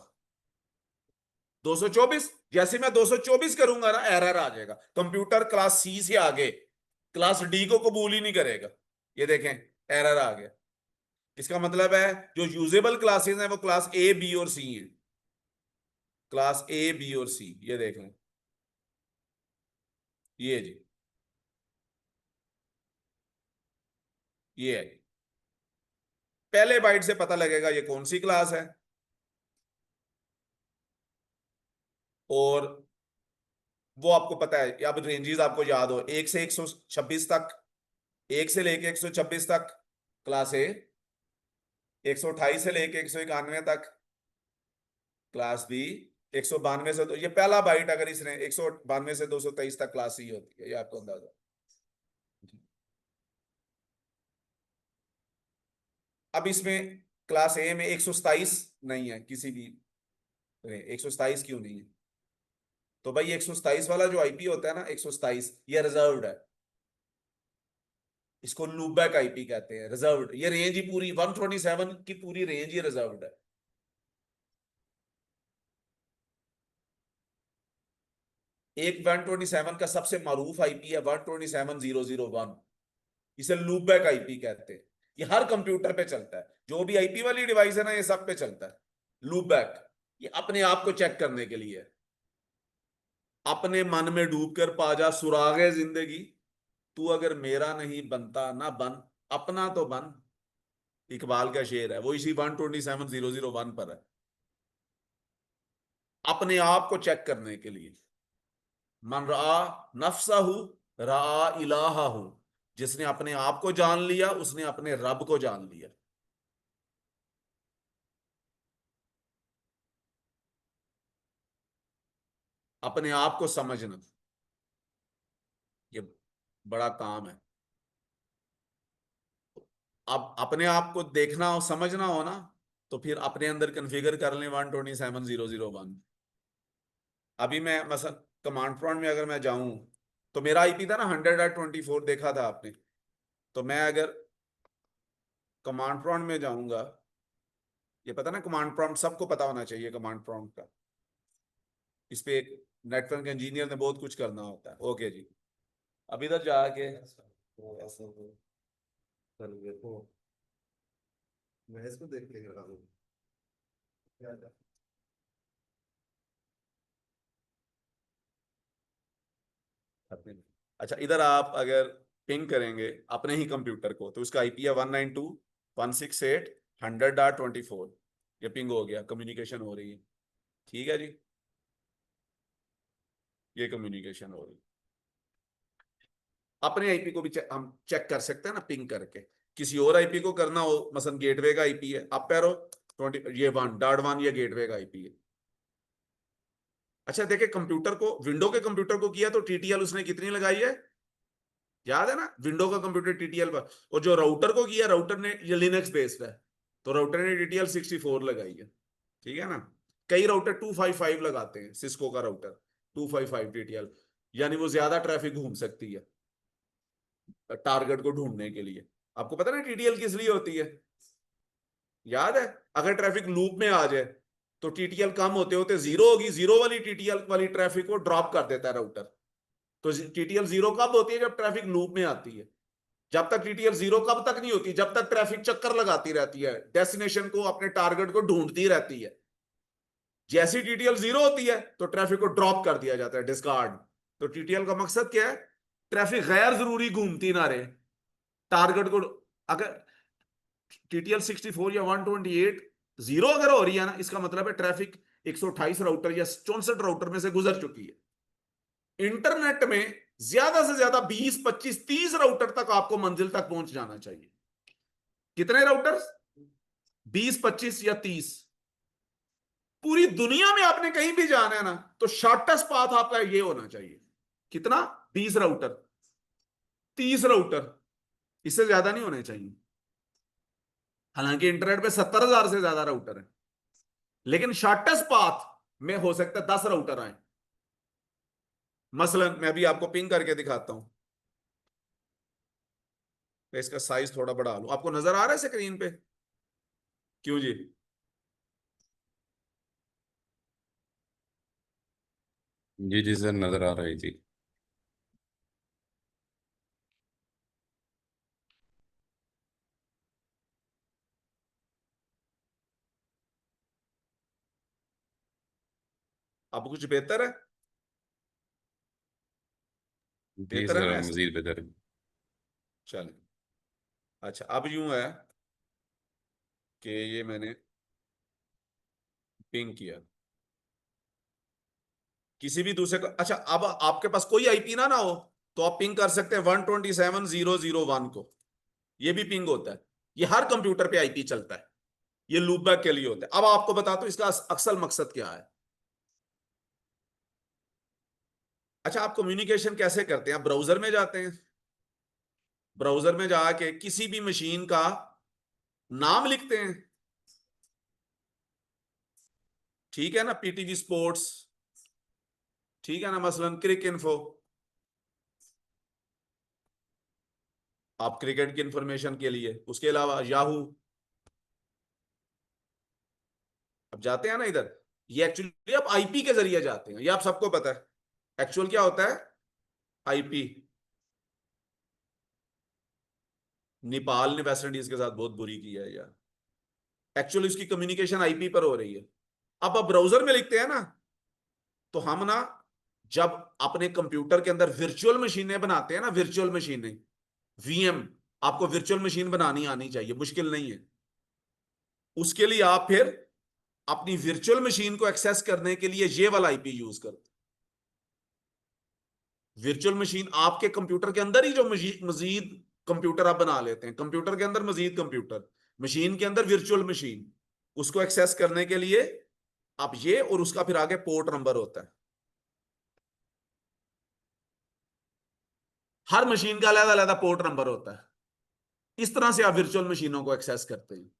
224। जैसे मैं 224 करूंगा ना, एरर आ जाएगा। कंप्यूटर क्लास C से आगे क्लास D को कबूल ही नहीं करेगा। ये देखें, एरर आ गया। इसका मतलब है जो यूजेबल क्लासेस हैं वो क्लास A, B और C हैं। क्लास A, B और C, ये देख लें, ये जी, ये है। पहले बाइट से पता लगेगा ये कौन सी क्लास है। और वो आपको पता है, अब रेंजेस आपको याद हो, 1 से 126 तक, 1 से लेके 126 तक क्लास ए, 128 से लेके 191 तक क्लास बी, 192 से, तो ये पहला बाइट अगर इसने 192 से 223 तक क्लास सी होती है, ये आपको अंदाजा। अब इसमें क्लास ए में 127 नहीं है किसी भी, 127 क्यों नहीं है? तो भाई 127 वाला जो आईपी होता है ना, 127, ये रिजर्व्ड है, इसको लूपबैक आईपी कहते हैं, रिजर्व्ड। ये रेंज ही पूरी 127 की पूरी रेंज ही रिजर्व्ड है। एक 127 का सबसे मारूफ आईपी है 127.0.0.1, इसे लूपबैक आईपी कहते हैं। ये हर कंप्यूटर पे चलता है, जो भी आईपी वाली डिवाइस है ना, ये सब पे चलता है लूपबैक। ये अपने आप को चेक करने के लिए है। अपने मन में डूबकर पा जा सुरागे जिंदगी, तू अगर मेरा नहीं बनता ना बन, अपना तो बन। इकबाल का शेर है, वो इसी 127.0.0.1 पर है, अपने आप को चेक करने के लिए। मन रआ नफ्सहू रआ इलाहहू, जिसने अपने आप को जान लिया उसने अपने रब को जान लिया। अपने आप को समझना, ये बड़ा काम है। अब अपने आप को देखना हो, समझना हो ना, तो फिर अपने अंदर कन्फिगर कर लें 127.0.0.1। अभी मैं मसल कमांड प्रॉम्प्ट में अगर मैं जाऊं, तो मेरा आईपी था ना 100.24, देखा था आपने। तो मैं अगर कमांड प्रॉम्प्ट में जाऊंगा, ये पता ना कमांड प्रॉम्प्ट सबको पता होना चाहिए कमांड प्रॉम्प्ट का, इस पे एक नेटवर्क इंजीनियर ने बहुत कुछ करना होता है। ओके जी, अब इधर जाके तो ऐसा वो कर देखो, मैं इसको देख के रहा हूँ क्या था? अपने, अच्छा इधर आप अगर पिंग करेंगे अपने ही कंप्यूटर को, तो उसका आईपी है 192.168.100.24। ये पिंग हो गया, कम्युनिकेशन हो रही है। ठीक है जी, ये कम्युनिकेशन हो रही है। अपने आईपी को भी हम चेक कर सकते हैं ना पिंग करके। किसी और आईपी को करना हो, मसलन गेटवे का आईपी है, आप पैरो 20, ये 1.1 ये गेटवे का आईपी है। अच्छा देखे, कंप्यूटर को, विंडो के कंप्यूटर को किया तो टीटीएल उसने कितनी लगाई है, याद है ना? विंडो का कंप्यूटर टीटीएल पर। और जो राउटर को किया, राउटर ने, ये लिनक्स बेस्ड है, तो राउटर ने टीटीएल 64 लगाई है। ठीक है ना? कई राउटर 255 लगाते हैं, सिस्को का राउटर 255 टीटीएल, यानी वो ज्यादा ट्रैफिक घूम सकती है टारगेट को ढूंढने के लिए। आपको पता ना टीटीएल किस लिए होती है, याद है? अगर ट्रैफिक लूप में आ जाए, तो टीटीएल कम होते होते जीरो होगी, जीरो वाली टीटीएल वाली ट्रैफिक को ड्रॉप कर देता है राउटर। तो टीटीएल जीरो कब होती है? जब ट्रैफिक लूप में आती है। जब तक टीटीएल जीरो कब तक नहीं होती? जब तक ट्रैफिक चक्कर लगाती रहती है, डेस्टिनेशन को, अपने टारगेट को ढूंढती रहती है। जैसी टीटीएल जीरो होती है तो ट्रैफिक को ड्रॉप कर दिया जाता है, डिस्कार्ड। तो टीटीएल का मकसद क्या है? ट्रैफिक गैर जरूरी घूमती ना रहे, टारगेट को। अगर टीटीएल 64 या 128 जीरो अगर हो रही है ना, इसका मतलब है ट्रैफिक 128 राउटर या 64 राउटर में से गुजर चुकी है। इंटरनेट में ज्यादा से ज्यादा 20, 25, 30 राउटर तक आपको मंजिल तक पहुंच जाना चाहिए। कितने राउटर? 20, 25 या 30। पूरी दुनिया में आपने कहीं भी जाना है ना, तो शॉर्टेस्ट पाथ आपका ये होना चाहिए। कितना? 20 राउटर, 30 राउटर, इससे ज्यादा नहीं होने चाहिए। हालांकि इंटरनेट पे 70,000 से ज्यादा राउटर है, लेकिन शॉर्टेस्ट पाथ में हो सकता है 10 राउटर आए। मसलन मैं अभी आपको पिंग करके दिखाता हूं, तो इसका साइज थोड़ा बढ़ा लूं, आपको नजर आ रहा है स्क्रीन पे? क्यों जी? जी जी सर, नजर आ रही थी। अब कुछ बेहतर है? जी बेहतर है ना सर, ऐसा? मजीद बेहतर। चलिए, अच्छा अब यूं है कि ये मैंने पिंग किया, किसी भी दूसरे का, अच्छा अब आपके पास कोई आईपी ना हो तो आप पिंग कर सकते हैं 127.0.0.1 को, ये भी पिंग होता है। ये हर कंप्यूटर पे आईपी चलता है, ये लूपबैक के लिए होता है। अब आपको बताता हूं इसका असल मकसद क्या है। अच्छा, आप कम्युनिकेशन कैसे करते हैं? आप ब्राउजर में जाते हैं, ब्राउजर में जाके किसी भी मशीन का नाम लिखते हैं, ठीक है ना, पीटीवी स्पोर्ट्स, ठीक है ना, मसलन क्रिक इन्फो, आप क्रिकेट की इंफॉर्मेशन के लिए। उसके अलावा याहू, अब जाते हैं ना इधर, ये एक्चुअली आप आईपी के जरिए जाते हैं, ये आप सबको पता है। एक्चुअल क्या होता है? आईपी। नेपाल ने वेस्ट इंडीज के साथ बहुत बुरी की है यार, एक्चुअली उसकी कम्युनिकेशन आईपी पर हो रही है। अब आप ब्राउजर में लिखते हैं ना, तो हम ना जब अपने कंप्यूटर के अंदर वर्चुअल मशीनें बनाते हैं ना, वर्चुअल मशीनें, वीएम, आपको वर्चुअल मशीन बनानी आनी चाहिए, मुश्किल नहीं है। उसके लिए आप फिर अपनी वर्चुअल मशीन को एक्सेस करने के लिए ये वाला आईपी यूज करते। वर्चुअल मशीन आपके कंप्यूटर के अंदर ही जो मजीद कंप्यूटर आप बना लेते हैं, कंप्यूटर के अंदर मजीद कंप्यूटर, मशीन के अंदर वर्चुअल मशीन, उसको एक्सेस करने के लिए आप ये, और उसका फिर आगे पोर्ट नंबर होता है। हर मशीन का अलग अलग पोर्ट नंबर होता है। इस तरह से आप वर्चुअल मशीनों को एक्सेस करते हैं।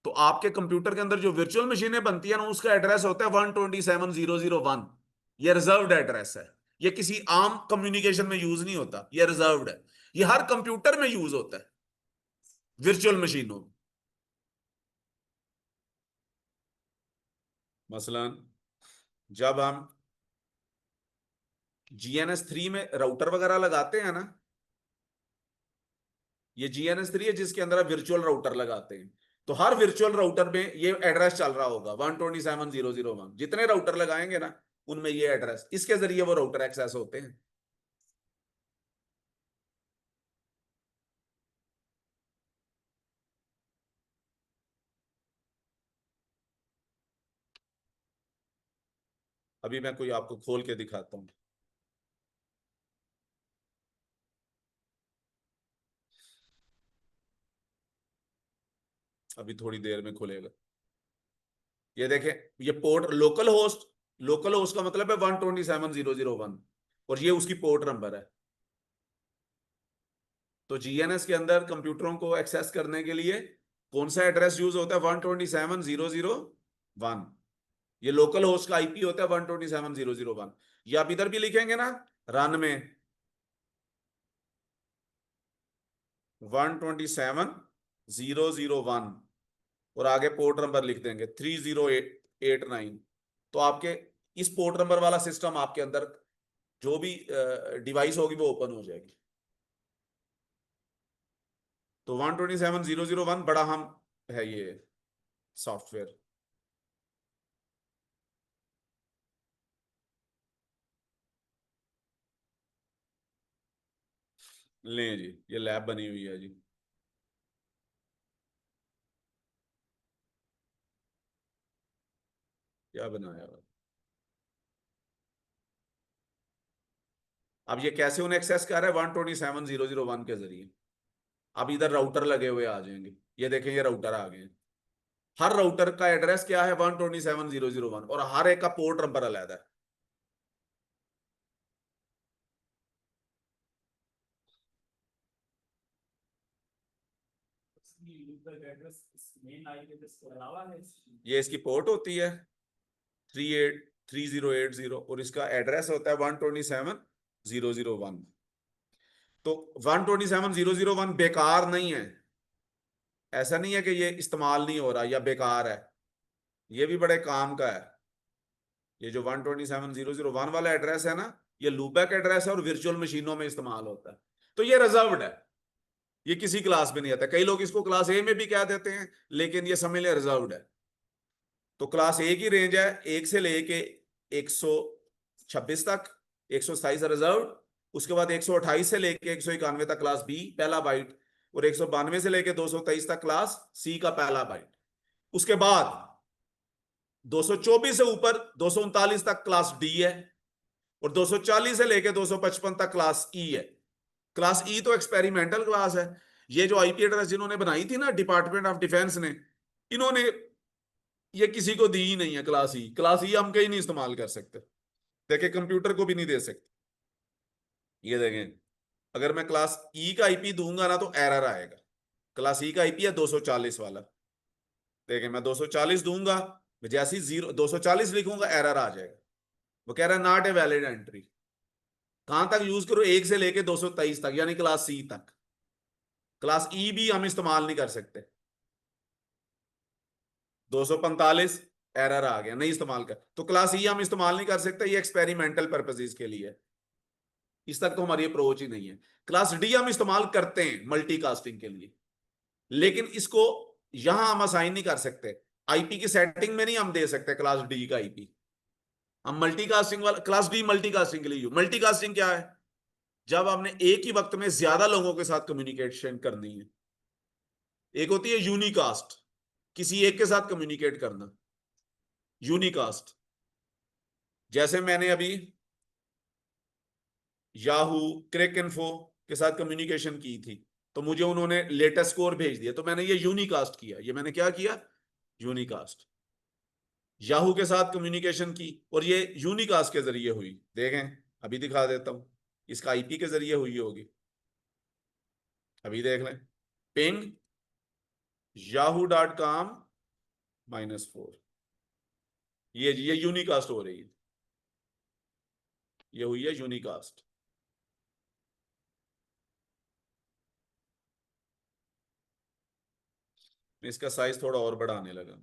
तो आपके कंप्यूटर के अंदर जो वर्चुअल मशीनें बनती है ना, उसका एड्रेस होता है 127.0.0.1। ये रिजर्व्ड एड्रेस है, ये किसी आम कम्युनिकेशन में यूज नहीं होता, ये रिजर्व्ड है। ये हर कंप्यूटर में यूज होता है, वर्चुअल मशीनों में। मसलन जब हम GNS3 में राउटर वगैरह लगाते हैं ना, ये GNS3 है जिसके अंदर आप वर्चुअल राउटर लगाते हैं, तो हर वर्चुअल राउटर में ये एड्रेस चल रहा होगा 127.0.0.1। जितने राउटर लगाएंगे ना, उनमें ये एड्रेस, इसके जरिए वो राउटर एक्सेस होते हैं। अभी मैं कोई आपको खोल के दिखाता हूं। अभी थोड़ी देर में खुलेगा। ये देखें, ये पोर्ट लोकल होस्ट का मतलब है 127.0.0.1, और ये उसकी पोर्ट नंबर है। तो GNS के अंदर कंप्यूटरों को एक्सेस करने के लिए कौन सा एड्रेस यूज होता है? 127.0.0.1। ये लोकल होस्ट का आईपी होता है 127.0.0.1। ये आप इधर भी लिखेंगे ना, रन में 127.0.0.1, और आगे पोर्ट नंबर लिख देंगे 30889। तो आपके इस पोर्ट नंबर वाला सिस्टम आपके अंदर जो भी डिवाइस होगी वो ओपन हो जाएगी। तो 127.0.0.1 बड़ा हम है ये सॉफ्टवेयर। लें जी, ये लैब बनी हुई है जी। क्या बनाया हुआ? अब ये कैसे उन्हें एक्सेस कर रहा है? 127.0.0.1 के जरिए। अब इधर राउटर लगे हुए आ जाएंगे, ये देखें, ये राउटर आ गए। हर राउटर का एड्रेस क्या है? 127.0.0.1, और हर एक का पोर्ट नंबर अलग है। ये इसकी पोर्ट होती है 383080, और इसका एड्रेस होता है 127.0.0.1। तो 127.0.0.1 बेकार नहीं है, ऐसा नहीं है कि ये इस्तेमाल नहीं हो रहा या बेकार है, ये भी बड़े काम का है। ये जो 127.0.0.1 वाला एड्रेस है ना, ये लूपबैक एड्रेस है और वर्चुअल मशीनों में इस्तेमाल होता है। तो ये रिजर्व्ड है, ये किसी क्लास में नहीं आता। कई लोग इसको क्लास ए में भी कह देते हैं, लेकिन ये समझ लें रिजर्व्ड है। तो क्लास ए की रेंज है 1 से लेके 126 तक, 127 रिजर्व्ड। उसके बाद 128 से लेके 191 तक क्लास बी पहला बाइट, और 192 से लेके 223 तक क्लास सी का पहला बाइट। उसके बाद 224 से ऊपर 239 तक क्लास डी है, और 240 से लेके 255 तक क्लास ई है। क्लास ई तो एक्सपेरिमेंटल क्लास है। ये जो आईपी एड्रेस जिन्होंने बनाई थी ना डिपार्टमेंट ऑफ डिफेंस ने, इन्होंने ये किसी को दी ही नहीं है क्लास ई। क्लास ई हम कहीं नहीं इस्तेमाल कर सकते, देखे कंप्यूटर को भी नहीं दे सकते। ये देखें, अगर मैं क्लास ई का आईपी दूंगा ना तो एरर आएगा। क्लास ई का आईपी है 240 वाला। देखें मैं 240 दूंगा, जैसे ही 240 लिखूंगा एरर आ जाएगा। वो कह रहा है नॉट ए वैलिड एंट्री। कहां तक यूज करो, 1 से लेके 223 तक, यानी क्लास सी तक। क्लास ई भी हम इस्तेमाल नहीं कर सकते। 245 एरर आ गया, नहीं इस्तेमाल कर। तो क्लास ई हम इस्तेमाल नहीं कर सकते, ये एक्सपेरिमेंटल पर्पसेस के लिए है। इस तक तो हमारी अप्रोच ही नहीं है। क्लास डी हम इस्तेमाल करते हैं मल्टीकास्टिंग के लिए, लेकिन इसको यहां हम असाइन नहीं कर सकते। आईपी की सेटिंग में नहीं हम दे सकते क्लास डी का आईपी। हम मल्टीकास्टिंग वाला क्लास डी मल्टीकास्टिंग के लिए। मल्टीकास्टिंग क्या है? जब आपने एक ही वक्त में ज्यादा लोगों के साथ कम्युनिकेशन करनी है। एक होती है यूनिकास्ट, किसी एक के साथ कम्युनिकेट करना, यूनिकास्ट। जैसे मैंने अभी याहू क्रिक इन्फो के साथ कम्युनिकेशन की थी, तो मुझे उन्होंने लेटेस्ट स्कोर भेज दिया, तो मैंने ये यूनिकास्ट किया। ये मैंने क्या किया? यूनिकास्ट। याहू के साथ कम्युनिकेशन की और ये यूनिकास्ट के जरिए हुई। देखें अभी दिखा देता हूं, इसका आईपी के जरिए हुई होगी। अभी देख लें, पिंग yahoo.com-4। ये यूनिकास्ट हो रही है, ये हुई है यूनिकास्ट। इसका साइज थोड़ा और बढ़ाने लगा।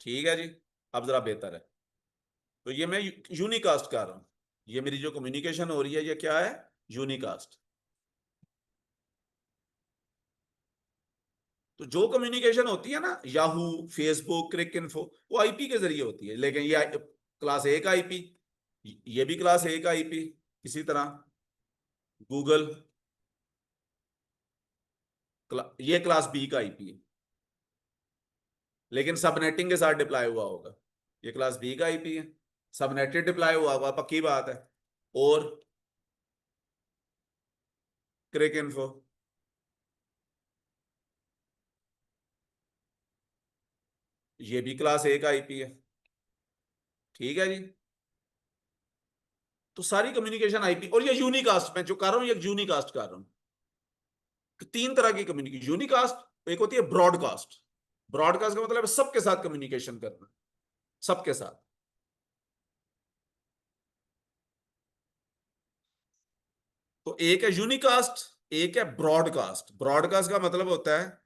ठीक है जी, अब जरा बेहतर है। तो ये मैं यूनिकास्ट कर रहा हूं। ये मेरी जो कम्युनिकेशन हो रही है ये क्या है? यूनिकास्ट। तो जो कम्युनिकेशन होती है ना याहू फेसबुक क्रिक इन्फो, वो आईपी के जरिए होती है। लेकिन ये क्लास ए का आईपी, ये भी क्लास ए का आईपी। इसी तरह गूगल, ये क्लास बी का आईपी है, लेकिन सबनेटिंग के साथ डिप्लॉय हुआ होगा। ये क्लास बी का आईपी है, सबनेटेड डिप्लॉय हुआ होगा, पक्की बात है। और क्रिक इन्फो, ये भी क्लास ए का आईपी है। ठीक है जी। तो सारी कम्युनिकेशन आईपी, और ये यूनिकास्ट मैं जो कर रहा हूं, ये यूनिकास्ट कर रहा हूं। तीन तरह की कम्युनिकेशन यूनिकास्ट, एक होती है ब्रॉडकास्ट। ब्रॉडकास्ट का मतलब है सबके साथ कम्युनिकेशन करना, सबके साथ। तो एक है यूनिकास्ट, एक है ब्रॉडकास्ट। ब्रॉडकास्ट का मतलब होता है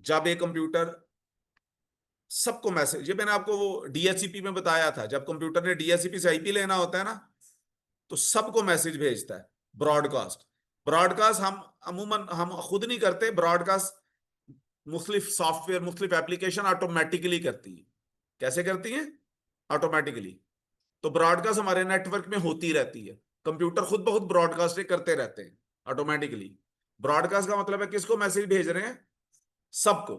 जब एक कंप्यूटर सबको मैसेज, ये मैंने आपको वो डीएचसीपी में बताया था, जब कंप्यूटर ने डीएचसीपी से आईपी लेना होता है ना, तो सबको मैसेज भेजता है, ब्रॉडकास्ट। ब्रॉडकास्ट हम अमूमन हम खुद नहीं करते। ब्रॉडकास्ट मुख्तलिफ सॉफ्टवेयर मुख्तलिफ एप्लीकेशन ऑटोमेटिकली करती है। कैसे करती हैं? ऑटोमेटिकली। तो ब्रॉडकास्ट हमारे नेटवर्क में होती रहती है, कंप्यूटर खुद ब खुद ब्रॉडकास्ट करते रहते हैं ऑटोमेटिकली। ब्रॉडकास्ट का मतलब है किसको मैसेज भेज रहे हैं? सबको।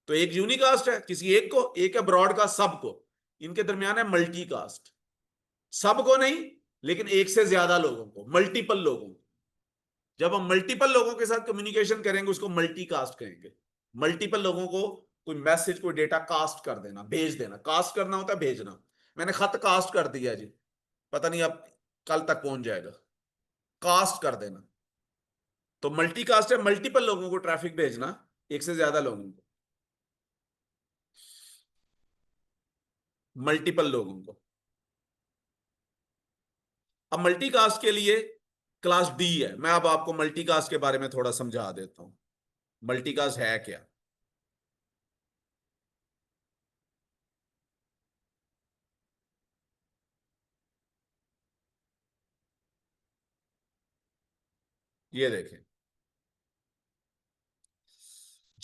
तो एक यूनिकास्ट है किसी एक को, एक है ब्रॉडकास्ट सबको। इनके दरमियान है मल्टीकास्ट, सबको नहीं लेकिन एक से ज्यादा लोगों को, मल्टीपल लोगों को। जब हम मल्टीपल लोगों के साथ कम्युनिकेशन करेंगे उसको मल्टीकास्ट कहेंगे। मल्टीपल लोगों को कोई मैसेज कोई डेटा कास्ट कर देना, भेज देना। कास्ट करना होता है भेजना। मैंने खत कास्ट कर दिया जी, पता नहीं अब कल तक पहुंच जाएगा। कास्ट कर देना। तो मल्टीकास्ट है मल्टीपल लोगों को ट्रैफिक भेजना, एक से ज्यादा लोगों को, मल्टीपल लोगों को। अब मल्टीकास्ट के लिए क्लास डी है। मैं अब आपको मल्टीकास्ट के बारे में थोड़ा समझा देता हूं, मल्टीकास्ट है क्या। ये देखें,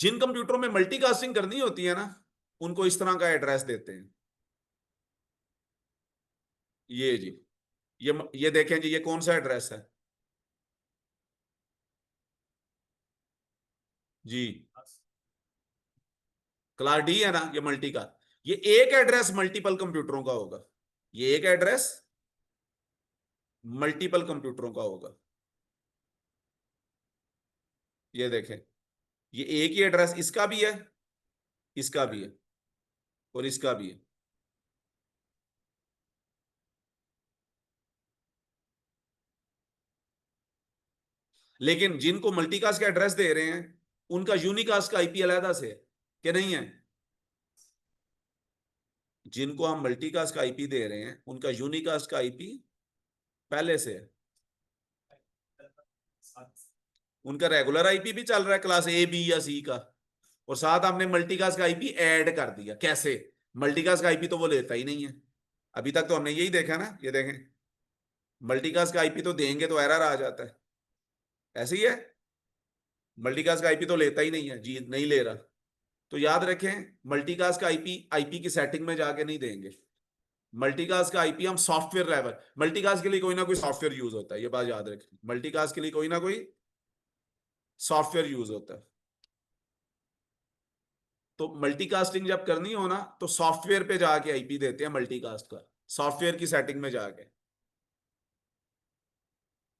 जिन कंप्यूटरों में मल्टीकास्टिंग करनी होती है ना, उनको इस तरह का एड्रेस देते हैं। ये जी, ये देखें जी, ये कौन सा एड्रेस है जी? क्लास डी है ना, ये मल्टी का, ये एक एड्रेस मल्टीपल कंप्यूटरों का होगा, ये एक एड्रेस मल्टीपल कंप्यूटरों का होगा। ये देखें, ये एक ही एड्रेस इसका भी है, इसका भी है, और इसका भी है। लेकिन जिनको मल्टीकास्ट का एड्रेस दे रहे हैं उनका यूनिकास्ट का आईपी अलहदा से है कि नहीं है? जिनको हम मल्टीकास्ट का आईपी दे रहे हैं उनका यूनिकास्ट का आईपी पहले से है। उनका रेगुलर आईपी भी चल रहा है क्लास ए बी या सी का, और साथ हमने मल्टीकास्ट का आईपी ऐड कर दिया। कैसे? मल्टीकास्ट का आईपी तो वो लेता ही नहीं है, अभी तक तो हमने यही देखा ना। ये देखें, मल्टीकास्ट का आईपी तो देंगे तो एरर आ जाता है, ऐसे ही है। मल्टीकास्ट का आईपी तो लेता ही नहीं है जी, नहीं ले रहा। तो याद रखें, मल्टीकास्ट का आईपी आईपी की सेटिंग में जाके नहीं देंगे। मल्टीकास्ट का आईपी हम सॉफ्टवेयर लेवल, मल्टीकास्ट के लिए कोई ना कोई सॉफ्टवेयर यूज होता है, ये बात याद रखें। मल्टीकास्ट के लिए कोई ना कोई सॉफ्टवेयर यूज होता है। तो मल्टीकास्टिंग जब करनी हो ना तो सॉफ्टवेयर पे जाके आईपी देते हैं मल्टीकास्ट का, सॉफ्टवेयर की सेटिंग में जाके।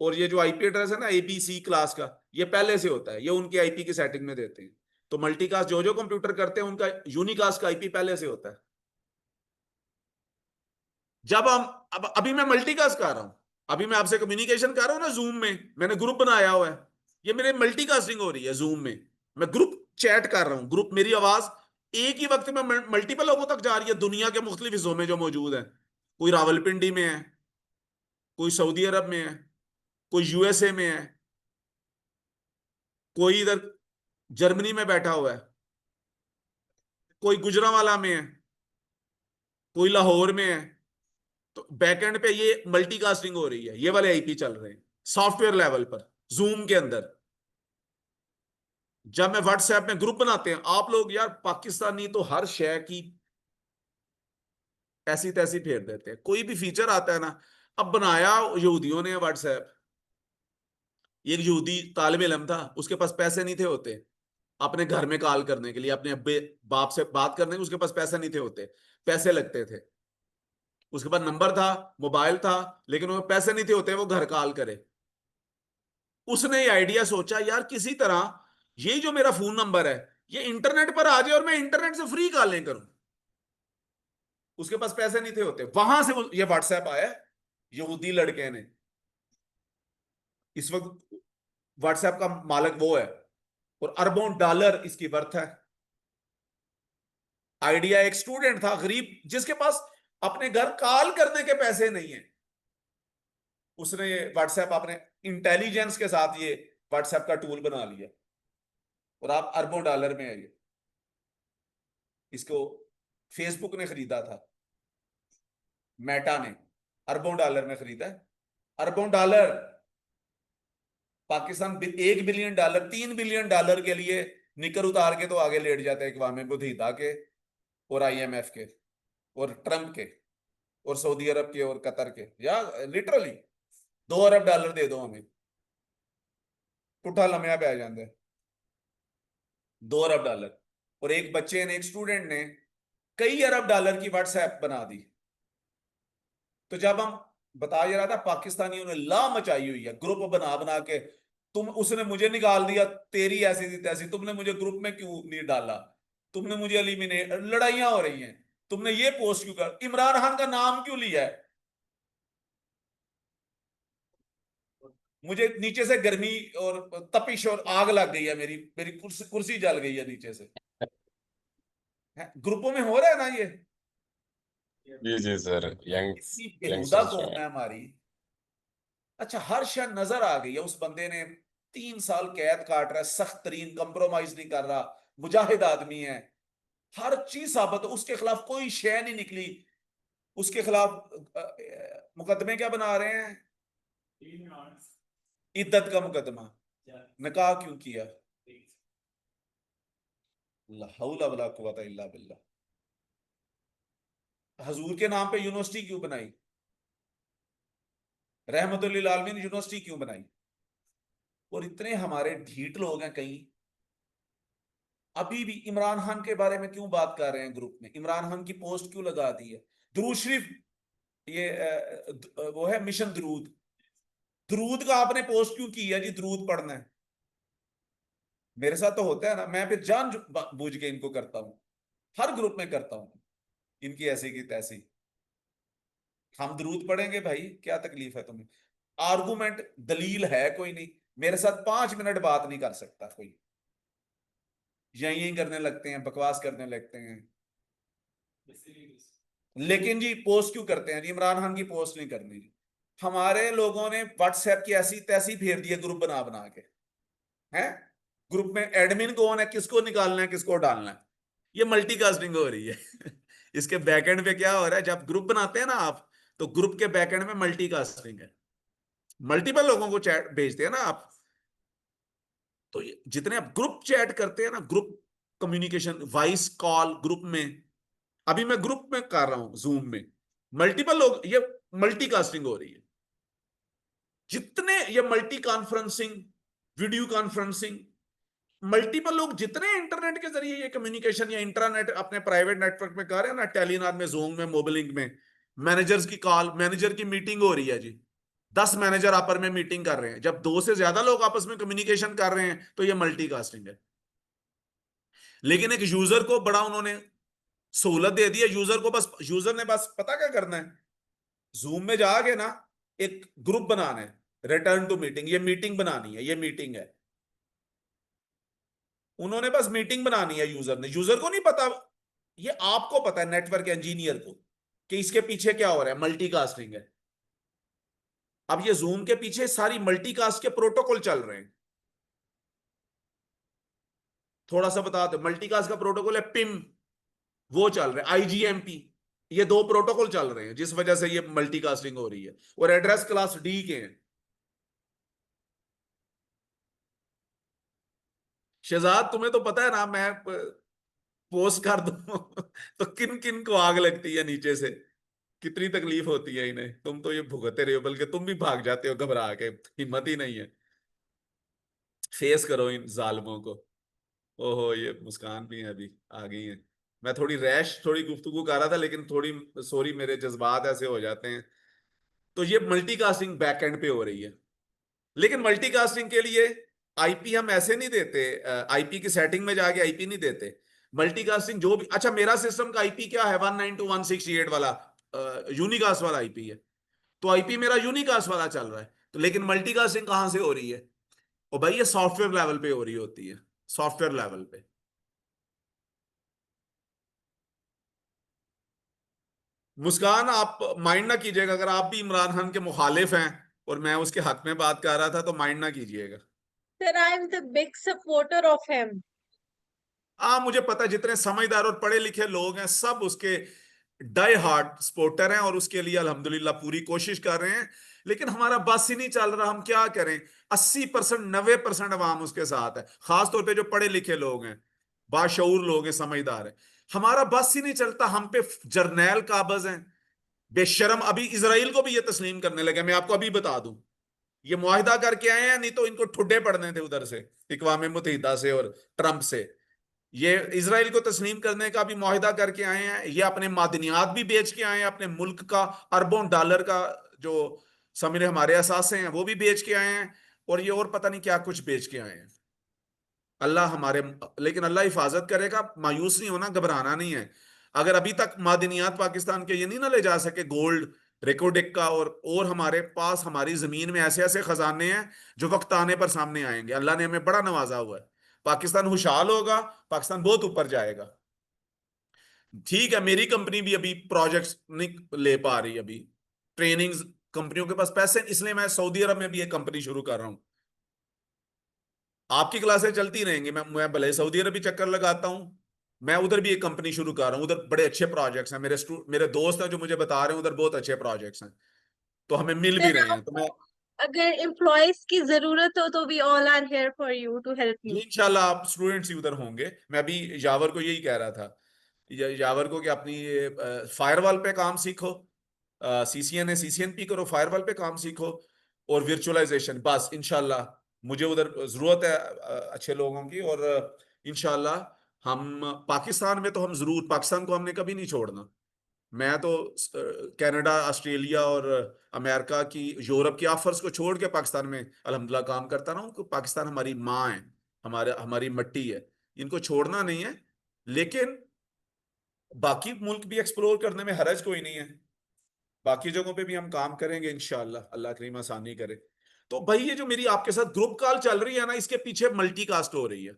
और ये जो आईपी एड्रेस है ना एबीसी क्लास का, ये पहले से होता है, ये उनके आईपी की सेटिंग में देते हैं। तो मल्टीकास्ट जो जो कंप्यूटर करते हैं उनका यूनिकास्ट का आईपी पहले से होता है। जब हम अब अभी मैं मल्टीकास्ट कर रहा हूं, अभी मैं आपसे कम्युनिकेशन कर रहा हूं ना जूम में, मैंने ग्रुप बनाया हुआ है, ये मेरे मल्टीकास्टिंग हो रही है जूम में। मैं ग्रुप चैट कर रहा हूं, ग्रुप मेरी आवाज एक ही वक्त में मल्टीपल लोगों तक जा रही है दुनिया के मुख्तलिफ हिस्सों में जो मौजूद है। कोई रावलपिंडी में है, कोई सऊदी अरब में है, कोई यूएसए में है, कोई इधर जर्मनी में बैठा हुआ है, कोई गुजरांवाला में है, कोई लाहौर में है। तो बैकएंड पे ये मल्टीकास्टिंग हो रही है, ये वाले आईपी चल रहे हैं सॉफ्टवेयर लेवल पर जूम के अंदर। जब मैं व्हाट्सएप में ग्रुप बनाते हैं आप लोग, यार पाकिस्तानी तो हर शय की ऐसी तैसी फेर देते हैं, कोई भी फीचर आता है ना। अब बनाया यहूदियों ने व्हाट्सएप, एक यहूदी तालिब इल्म था, उसके पास पैसे नहीं थे होते अपने घर में कॉल करने के लिए, अपने अब्बे बाप से बात करने के, उसके पास पैसे नहीं थे होते, पैसे लगते थे। उसके पास नंबर था, मोबाइल था, लेकिन वो पैसे नहीं थे होते वो घर कॉल करे। उसने ये आइडिया सोचा, यार किसी तरह ये जो मेरा फोन नंबर है ये इंटरनेट पर आ जाए और मैं इंटरनेट से फ्री कॉलें करूं। उसके पास पैसे नहीं थे होते, वहां से ये व्हाट्सएप आया यहूदी लड़के ने। इस वक्त व्हाट्सएप का मालिक वो है, और अरबों डॉलर इसकी वर्थ है। आइडिया एक स्टूडेंट था गरीब, जिसके पास अपने घर कॉल करने के पैसे नहीं है, उसने ये व्हाट्सएप अपने इंटेलिजेंस के साथ ये व्हाट्सएप का टूल बना लिया, और आप अरबों डॉलर में है ये। इसको फेसबुक ने खरीदा था, मेटा ने, अरबों डॉलर में खरीदा है, अरबों dollar. Pakistan 1 billion dollar, 3 billion dollar के लिए निकर उतार के तो आगे लेट जाता है अक़वाम मुत्तहिदा के और आईएमएफ के और ट्रंप के और सऊदी अरब के और कतर के, या लिटरली 2 अरब डॉलर दे दो हमें, पुठा लम्या पे आ जाते हैं 2 अरब डॉलर। और एक बच्चे ने, एक स्टूडेंट ने कई अरब डॉलर की व्हाट्सएप बना दी। तो जब हम बता ये रहा था पाकिस्तानियों ने ला मचाई हुई है ग्रुप बना बना के, तुम उसने मुझे निकाल दिया, तेरी ऐसी थी तैसी, तुमने मुझे ग्रुप में क्यों नहीं डाला, तुमने मुझे एलिमिनेट, लड़ाइयां हो रही हैं, तुमने ये पोस्ट क्यों कर, इमरान खान का नाम क्यों लिया है, मुझे नीचे से गर्मी और तपिश और आग लग गई है, मेरी मेरी कुर्सी कुर्सी जल गई है नीचे से। ग्रुपों में हो रहा है ना ये, जी जी सर, इतनी बेहुदा यंगस्टर्स कौम में। है हमारी। अच्छा, हर शय नजर आ गई है उस बंदे ने, 3 साल कैद काट रहा है, सख्त तरीन, कंप्रोमाइज नहीं कर रहा, मुजाहिद आदमी है, हर चीज साबित, उसके खिलाफ कोई शय नहीं निकली। उसके खिलाफ मुकदमे क्या बना रहे हैं, इद्दत का मुकदमा, निकाह क्यों किया, ला हौला वला कुव्वता इल्ला बिल्लाह। हजूर के नाम पे यूनिवर्सिटी क्यों बनाई, रहमतुल लिल आलमीन यूनिवर्सिटी क्यों बनाई। और इतने हमारे ढीठ लोग हैं कहीं, अभी भी इमरान खान के बारे में क्यों बात कर रहे हैं ग्रुप में, इमरान खान की पोस्ट क्यों लगा दी है? दुरूद शरीफ, ये वो है मिशन दरूद, दरूद का आपने पोस्ट क्यों की है जी? दरूद पढ़ना है। मेरे साथ तो होता है ना, मैं फिर जान बूझ के इनको करता हूँ, हर ग्रुप में करता हूँ, इनकी ऐसी की तैसी। हम दरूद पढ़ेंगे भाई, क्या तकलीफ है तुम्हें? आर्गुमेंट, दलील है कोई नहीं, मेरे साथ 5 मिनट बात नहीं कर सकता कोई, यही करने लगते हैं, बकवास करने लगते हैं। लेकिन जी पोस्ट क्यों करते हैं जी? इमरान खान की पोस्ट नहीं करनी जी। हमारे लोगों ने व्हाट्सएप की ऐसी तैसी फेर दी है ग्रुप बना बना के, हैं? ग्रुप में एडमिन कौन है, किसको निकालना है, किसको डालना है, ये मल्टीकास्टिंग हो रही है। इसके बैकएंड पे क्या हो रहा है, जब ग्रुप बनाते हैं ना आप, तो ग्रुप के बैकएंड में मल्टीकास्टिंग है, मल्टीपल लोगों को चैट भेजते हैं ना आप। तो जितने आप ग्रुप चैट करते हैं ना, group communication, voice call group में, अभी मैं ग्रुप में कर रहा हूं जूम में, मल्टीपल लोग, ये मल्टीकास्टिंग हो रही है। जितने ये multi conferencing, video conferencing, multiple लोग जितने इंटरनेट के जरिए ये कम्युनिकेशन या इंटरनेट अपने प्राइवेट नेटवर्क में कर रहे हैं ना, टेलीनार में, जूम में, मोबिलिंग में, मैनेजर्स की कॉल, मैनेजर की मीटिंग हो रही है जी, 10 मैनेजर आपस में मीटिंग कर रहे हैं, जब 2 से ज्यादा लोग आपस में कम्युनिकेशन कर रहे हैं तो ये मल्टीकास्टिंग है। लेकिन एक यूजर को बड़ा उन्होंने सहूलत दे दी है, यूजर को बस, यूजर ने बस पता क्या करना है, जूम में जाके ना एक ग्रुप बनाना है, रिटर्न टू मीटिंग, ये मीटिंग बनानी है, ये मीटिंग है, उन्होंने बस मीटिंग बनानी है यूजर ने, यूजर को नहीं पता, ये आपको पता है नेटवर्क इंजीनियर को, कि इसके पीछे क्या हो रहा है, मल्टीकास्टिंग है। अब ये जूम के पीछे सारी मल्टीकास्ट के प्रोटोकॉल चल रहे हैं, थोड़ा सा बता दो, मल्टीकास्ट का प्रोटोकॉल है पिम, वो चल रहा है, आईजीएमपी, ये 2 प्रोटोकॉल चल रहे हैं जिस वजह से ये मल्टीकास्टिंग हो रही है, और एड्रेस क्लास डी के हैं। शहजाद तुम्हें तो पता है ना, मैं पोस्ट कर दूं तो किन किन को आग लगती है नीचे से, कितनी तकलीफ होती है इन्हें, तुम तो ये भुगते रहे हो, बल्कि तुम भी भाग जाते हो घबरा के, हिम्मत ही नहीं है। फेस करो इन जालिमों को। ओहो, ये मुस्कान भी है, अभी आ गई है। मैं थोड़ी रैश थोड़ी गुफ्तगू कर रहा था, लेकिन थोड़ी सॉरी, मेरे जज्बात ऐसे हो जाते हैं। तो ये मल्टीकास्टिंग बैकएंड पे हो रही है, लेकिन मल्टीकास्टिंग के लिए आईपी हम ऐसे नहीं देते, आईपी की सेटिंग में जाके आईपी नहीं देते। मल्टीकास्टिंग जो भी, अच्छा मेरा सिस्टम का आईपी क्या है, 192.168 वाला यूनिकास्ट वाला आईपी है, तो आईपी मेरा यूनिकास्ट वाला चल रहा है, तो लेकिन मल्टीकास्टिंग कहां से हो रही है? और भाई ये सॉफ्टवेयर लेवल पे हो रही होती है, सॉफ्टवेयर लेवल पे। मुस्कान, आप माइंड ना कीजिएगा, अगर आप भी इमरान खान के मुखालिफ हैं और मैं उसके हक में बात कर रहा था, तो माइंड ना कीजिएगा। Sir, I'm the big supporter of him. हाँ मुझे पता है, जितने समझदार और पढ़े लिखे लोग हैं सब उसके डाई हार्ड सपोर्टर हैं, और उसके लिए अल्हम्दुलिल्लाह पूरी कोशिश कर रहे हैं। लेकिन हमारा बस ही नहीं चल रहा, हम क्या करें? 80% 90% अवाम उसके साथ है, खासतौर पे जो पढ़े लिखे लोग हैं, बाशऊर लोग हैं, समझदार हैं। हमारा बस ही नहीं चलता, हम पे जर्नैल काबज हैं, बेशरम। अभी इसराइल को भी ये तस्लीम करने लगे, मैं आपको अभी बता दूं, ये मुआहिदा करके आए हैं, नहीं तो इनको ठुड्डे पड़ने थे उधर से, इकवाम मुत्तहिदा से और ट्रंप से। ये इसराइल को तस्लीम करने का भी मुआहिदा करके आए हैं, ये अपने मादनियात भी बेच के आए हैं, अपने मुल्क का अरबों डॉलर का जो समझ हमारे असासे हैं वो भी बेच के आए हैं, और ये और पता नहीं क्या कुछ बेच के आए हैं। अल्लाह हमारे, लेकिन अल्लाह हिफाजत करेगा, मायूस नहीं होना, घबराना नहीं है। अगर अभी तक मादनियात पाकिस्तान के ये नहीं ना ले जा सके, गोल्ड, रेकोडिक का, और हमारे पास हमारी जमीन में ऐसे ऐसे खजाने हैं जो वक्त आने पर सामने आएंगे। अल्लाह ने हमें बड़ा नवाजा हुआ है, पाकिस्तान खुशहाल होगा, पाकिस्तान बहुत ऊपर जाएगा। ठीक है, मेरी कंपनी भी अभी प्रोजेक्ट्स नहीं ले पा रही, अभी ट्रेनिंग्स, कंपनियों के पास पैसे, इसलिए मैं सऊदी अरब में भी एक कंपनी शुरू कर रहा हूं। आपकी क्लासें चलती रहेंगी, मैं भले सऊदी अरब भी चक्कर लगाता हूं, मैं उधर भी एक कंपनी शुरू कर रहा हूं, उधर बड़े अच्छे प्रोजेक्ट्स हैं, मेरे दोस्त हैं जो मुझे बता रहे हैं उधर बहुत अच्छे प्रोजेक्ट्स हैं, तो हमें मिल भी Sir, रहे हैं, तो मैं अगर employees की जरूरत हो तो we all are here for you to help ji you. इंशाल्लाह आप स्टूडेंट्स ही उधर होंगे। मैं अभी यावर को यही कह रहा था, यावर को कि अपनी ये फायरवॉल पे काम सीखो, सीसीएन है, सीसीएनपी करो, फायरवॉल पे काम सीखो, और वर्चुअलाइजेशन, बस इंशाल्लाह मुझे उधर जरूरत है अच्छे लोगों की, और इंशाल्लाह हम पाकिस्तान में तो हम जरूर, पाकिस्तान को हमने कभी नहीं छोड़ना। मैं तो कनाडा, ऑस्ट्रेलिया और अमेरिका की, यूरोप की ऑफर्स को छोड़ के पाकिस्तान में अल्हम्दुलिल्लाह काम करता रहा हूँ, क्योंकि पाकिस्तान हमारी माँ है, हमारी मट्टी है, इनको छोड़ना नहीं है। लेकिन बाकी मुल्क भी एक्सप्लोर करने में हरज कोई नहीं है, बाकी जगहों पे भी हम काम करेंगे इंशाल्लाह, अल्लाह करीम आसानी करे। तो भाई ये जो मेरी आपके साथ ग्रुप कॉल चल रही है ना, इसके पीछे मल्टीकास्ट हो रही है।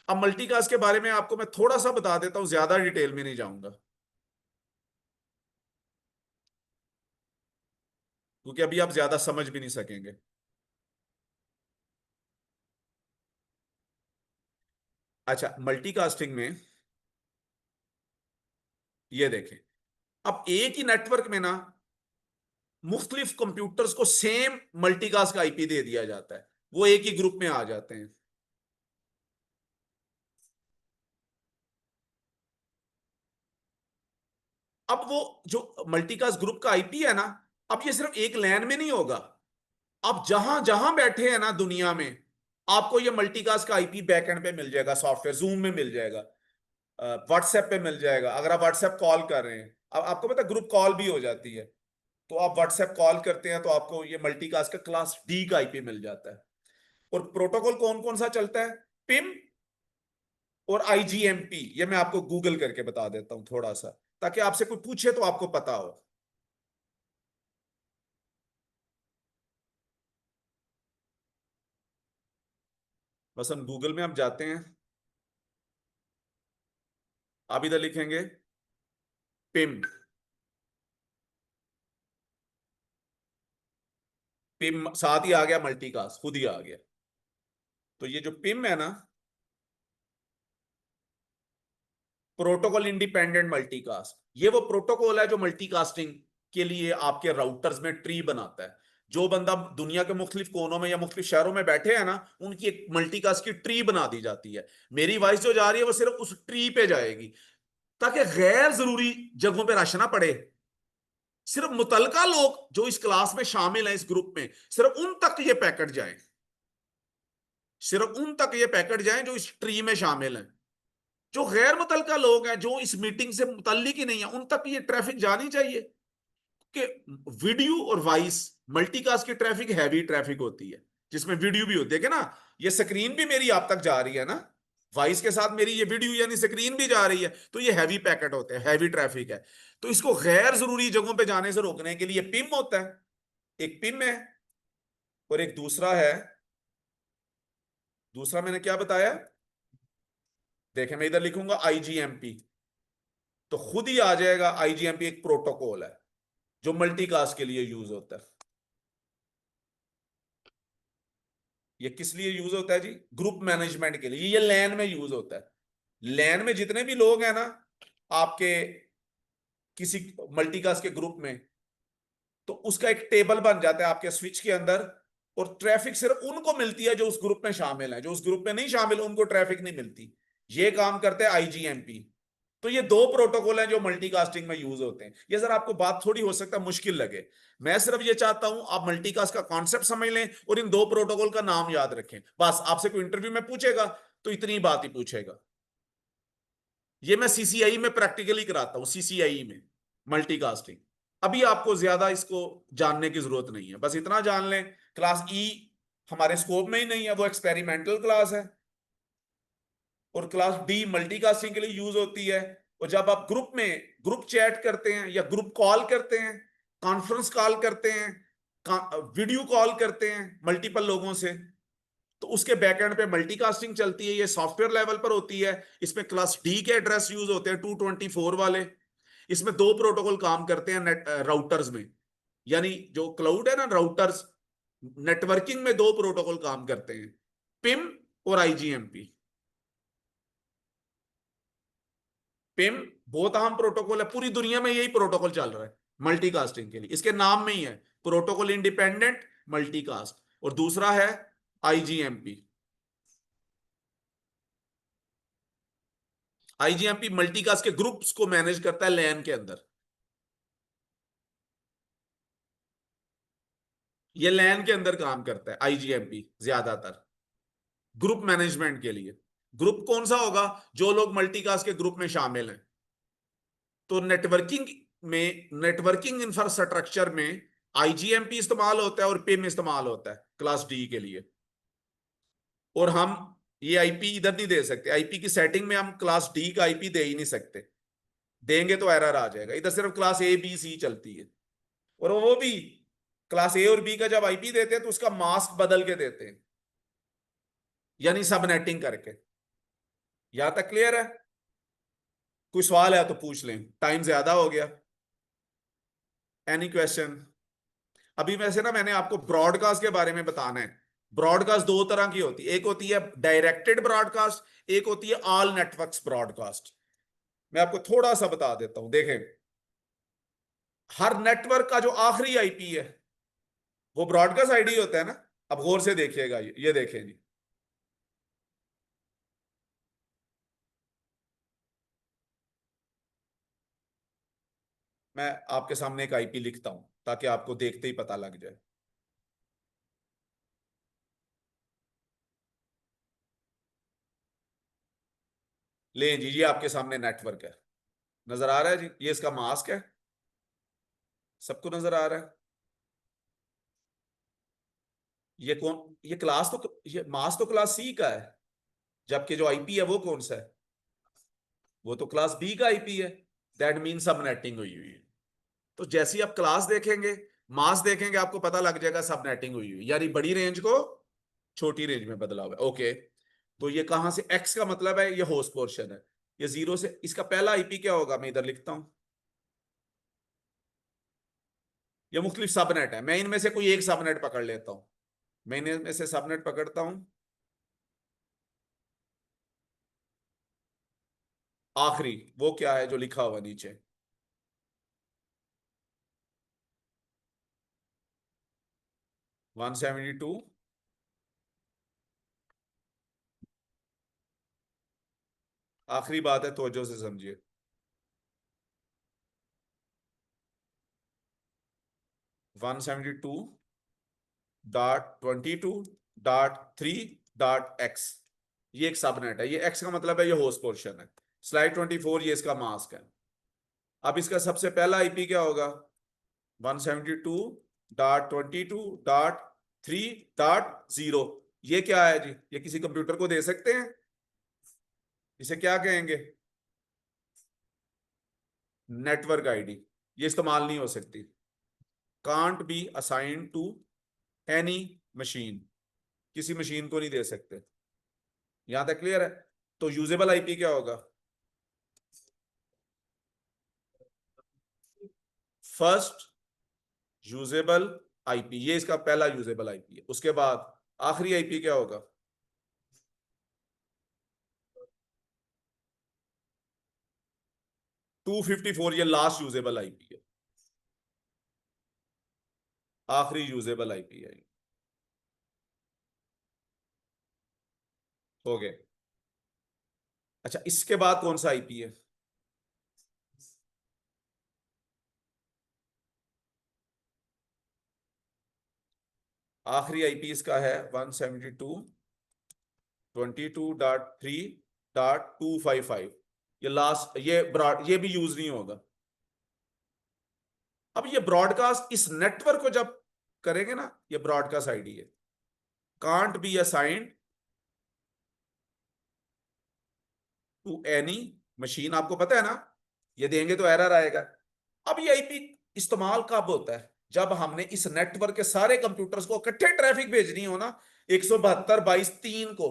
अब मल्टीकास्ट के बारे में आपको मैं थोड़ा सा बता देता हूं, ज्यादा डिटेल में नहीं जाऊंगा, क्योंकि अभी आप ज्यादा समझ भी नहीं सकेंगे। अच्छा, मल्टीकास्टिंग में ये देखें, अब एक ही नेटवर्क में ना मुख्तलिफ कंप्यूटर्स को सेम मल्टीकास्ट का आईपी दे दिया जाता है, वो एक ही ग्रुप में आ जाते हैं। अब वो जो मल्टीकास्ट ग्रुप का आईपी है ना, अब ये सिर्फ एक लैन में नहीं होगा, आप जहां जहां बैठे हैं ना दुनिया में, आपको ये मल्टीकास्ट का आईपी बैकएंड पे मिल जाएगा, सॉफ्टवेयर जूम में मिल जाएगा, व्हाट्सएप पे मिल जाएगा। अगर आप व्हाट्सएप कॉल कर रहे हैं, अब आपको पता ग्रुप कॉल भी हो जाती है, तो आप व्हाट्सएप कॉल करते हैं तो आपको ये मल्टीकास्ट का क्लास डी का आईपी मिल जाता है। और प्रोटोकॉल कौन कौन सा चलता है? पिम और आईजीएमपी, ये मैं आपको गूगल करके बता देता हूं थोड़ा सा, ताकि आपसे कोई पूछे तो आपको पता हो। बस हम गूगल में आप जाते हैं, आप इधर लिखेंगे पिम, पिम साथ ही आ गया, मल्टीकास्ट खुद ही आ गया। तो ये जो पिम है ना, प्रोटोकॉल इंडिपेंडेंट मल्टीकास्ट, ये वो प्रोटोकॉल है जो मल्टीकास्टिंग के लिए आपके राउटर्स में ट्री बनाता है। जो बंदा दुनिया के मुख्तलिफ कोनों में या मुख्तलिफ शहरों में बैठे हैं ना, उनकी एक मल्टीकास्ट की ट्री बना दी जाती है। मेरी वॉइस जो जा रही है वो सिर्फ उस ट्री पे जाएगी, ताकि गैर जरूरी जगहों पे रश ना पड़े। सिर्फ मुतलका लोग जो इस क्लास में शामिल हैं, इस ग्रुप में, सिर्फ उन तक ये पैकेट जाए, सिर्फ उन तक ये पैकेट जाए जो इस ट्री में शामिल हैं। जो गैर मुतलका लोग हैं, जो इस मीटिंग से मुतल्लिक ही नहीं है, उन तक ये ट्रैफिक जानी चाहिए। कि वीडियो और वॉइस मल्टीकास्ट की ट्रैफिक हैवी ट्रैफिक होती है, जिसमें वीडियो भी होती है। देखे ना, ये स्क्रीन भी मेरी आप तक जा रही है ना, वॉइस के साथ मेरी ये वीडियो यानी स्क्रीन भी जा रही है, तो ये हैवी पैकेट होते हैं, हैवी ट्रैफिक है। तो इसको गैर जरूरी जगहों पे जाने से रोकने के लिए पिम होता है, एक पिम है। और एक दूसरा है, दूसरा मैंने क्या बताया, देखें मैं इधर लिखूंगा आईजीएमपी, तो खुद ही आ जाएगा। आईजीएमपी एक प्रोटोकॉल है जो मल्टीकास्ट के लिए यूज होता है। ये किस लिए यूज होता है जी? ग्रुप मैनेजमेंट के लिए। ये लैन में यूज होता है। लैन में जितने भी लोग हैं ना आपके किसी मल्टीकास्ट के ग्रुप में, तो उसका एक टेबल बन जाता है आपके स्विच के अंदर, और ट्रैफिक सिर्फ उनको मिलती है जो उस ग्रुप में शामिल है, जो उस ग्रुप में नहीं शामिल उनको ट्रैफिक नहीं मिलती। ये काम करते हैं आईजीएमपी। तो ये दो प्रोटोकॉल हैं जो मल्टीकास्टिंग में यूज होते हैं। ये जरा आपको बात थोड़ी हो सकता है मुश्किल लगे, मैं सिर्फ ये चाहता हूं आप मल्टीकास्ट का कॉन्सेप्ट समझ लें और इन दो प्रोटोकॉल का नाम याद रखें। बस आपसे कोई इंटरव्यू में पूछेगा तो इतनी बात ही पूछेगा। ये मैं सीसीआई में प्रैक्टिकली कराता हूं, सीसीआई में मल्टीकास्टिंग। अभी आपको ज्यादा इसको जानने की जरूरत नहीं है, बस इतना जान लें क्लास ई हमारे स्कोप में ही नहीं है, वो एक्सपेरिमेंटल क्लास है। और क्लास डी मल्टीकास्टिंग के लिए यूज होती है। और जब आप ग्रुप में ग्रुप चैट करते हैं या ग्रुप कॉल करते हैं, कॉन्फ्रेंस कॉल करते हैं, वीडियो कॉल करते हैं मल्टीपल लोगों से, तो उसके बैकएंड पे मल्टीकास्टिंग चलती है। ये सॉफ्टवेयर लेवल पर होती है। इसमें क्लास डी के एड्रेस यूज होते हैं 224 वाले। इसमें दो प्रोटोकॉल काम करते हैं नेट राउटर्स में, यानी जो क्लाउड है ना राउटर्स, नेटवर्किंग में दो प्रोटोकॉल काम करते हैं, पिम और आईजीएमपी। पिम बहुत अहम प्रोटोकॉल है, पूरी दुनिया में यही प्रोटोकॉल चल रहा है मल्टीकास्टिंग के लिए, इसके नाम में ही है प्रोटोकॉल इंडिपेंडेंट मल्टीकास्ट। और दूसरा है आईजीएमपी। आईजीएमपी मल्टीकास्ट के ग्रुप्स को मैनेज करता है लैन के अंदर। ये लैन के अंदर काम करता है आईजीएमपी ज्यादातर ग्रुप मैनेजमेंट के लिए। ग्रुप कौन सा होगा? जो लोग मल्टीकास्ट के ग्रुप में शामिल हैं। तो नेटवर्किंग इंफ्रास्ट्रक्चर में आईजीएमपी इस्तेमाल होता है और पिम इस्तेमाल होता है क्लास डी के लिए। और हम ये आईपी इधर नहीं दे सकते, आईपी की सेटिंग में हम क्लास डी का आईपी दे ही नहीं सकते, देंगे तो एरर आ जाएगा। इधर सिर्फ क्लास ए बी सी चलती है। और वो भी क्लास ए और बी का जब आईपी देते हैं तो उसका मास्क बदल के देते हैं, यानी सबनेटिंग करके। यहां तक क्लियर है? कोई सवाल है तो पूछ लें, टाइम ज्यादा हो गया। Any question? अभी वैसे ना मैंने आपको ब्रॉडकास्ट के बारे में बताना है। ब्रॉडकास्ट दो तरह की होती है, एक होती है डायरेक्टेड ब्रॉडकास्ट, एक होती है ऑल नेटवर्क्स ब्रॉडकास्ट। मैं आपको थोड़ा सा बता देता हूं, देखें। हर नेटवर्क का जो आखिरी आईपी है वो ब्रॉडकास्ट आईडी होता है ना। अब गौर से देखिएगा, ये देखें जी। मैं आपके सामने एक आईपी लिखता हूं ताकि आपको देखते ही पता लग जाए। ले जी, ये आपके सामने नेटवर्क है, नजर आ रहा है जी? ये इसका मास्क है, सबको नजर आ रहा है? ये कौन, ये क्लास तो, ये मास्क तो क्लास सी का है, जबकि जो आईपी है वो कौन सा है? वो तो क्लास बी का आईपी है। दैट मीन सब नेटिंग हुई हुई है। तो जैसे ही आप क्लास देखेंगे, मास देखेंगे, आपको पता लग जाएगा सब नेटिंग हुई हुई, यानी बड़ी रेंज को छोटी रेंज में बदला हुआ है। ओके, तो ये कहां से, एक्स का मतलब है ये होस्ट पोर्शन है, ये जीरो से, इसका पहला आईपी क्या होगा? मैं इधर लिखता हूं, ये मुख्तलिफ सबनेट है। मैं इनमें से कोई एक सबनेट पकड़ लेता हूं। मैं इनमें से सबनेट पकड़ता हूं। आखिरी वो क्या है जो लिखा हुआ नीचे? 172, आखिरी बात है, तवज्जो से समझिए। 172.22.3.x, ये एक सबनेट है। ये एक्स का मतलब है ये होस्ट पोर्शन है। स्लाइड 24, ये इसका मास्क है। अब इसका सबसे पहला आईपी क्या होगा? 172.22.3.0। ये क्या है जी? ये किसी कंप्यूटर को दे सकते हैं? इसे क्या कहेंगे? Network ID. ये इस्तेमाल नहीं हो सकती, can't be assign to any machine, किसी मशीन को नहीं दे सकते। यहां तक क्लियर है? तो यूजेबल आईपी क्या होगा? फर्स्ट यूजेबल आईपी, ये इसका पहला यूजेबल आईपी है। उसके बाद आखिरी आईपी क्या होगा? 254, ये लास्ट यूजेबल आईपी है, आखिरी यूजेबल आईपी है। हो गए? अच्छा, इसके बाद कौन सा आईपी है? आखिरी आईपी इसका है 172.22.3.255। ये लास्ट, ये ब्रॉड, ये भी यूज नहीं होगा। अब ये ब्रॉडकास्ट इस नेटवर्क को जब करेंगे ना, ये ब्रॉडकास्ट आईडी है, can't be assigned to any machine. आपको पता है ना, ये देंगे तो एरर आएगा। अब ये आईपी इस्तेमाल कब होता है? जब हमने इस नेटवर्क के सारे कंप्यूटर्स को इकट्ठे ट्रैफिक भेजनी हो ना, 172.22.3 को।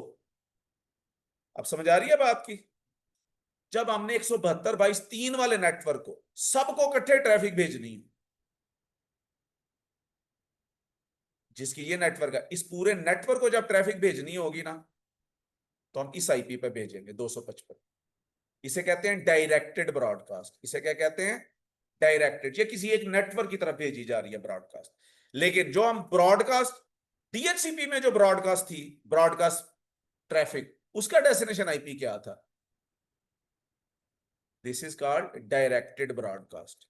अब समझ आ रही है बात की? जब हमने 172.22.3 वाले नेटवर्क को सबको इकट्ठे ट्रैफिक भेजनी है, जिसकी ये नेटवर्क है, इस पूरे नेटवर्क को जब ट्रैफिक भेजनी होगी ना, तो हम इस आईपी पे भेजेंगे 255। इसे कहते हैं डायरेक्टेड ब्रॉडकास्ट। इसे क्या कहते हैं? डायरेक्टेड। ये किसी एक नेटवर्क की तरफ भेजी जा रही है ब्रॉडकास्ट। लेकिन जो हम ब्रॉडकास्ट, डीएचसीपी में जो ब्रॉडकास्ट थी, ब्रॉडकास्ट ट्रैफिक, उसका डेस्टिनेशन आईपी क्या था? This is called directed broadcast.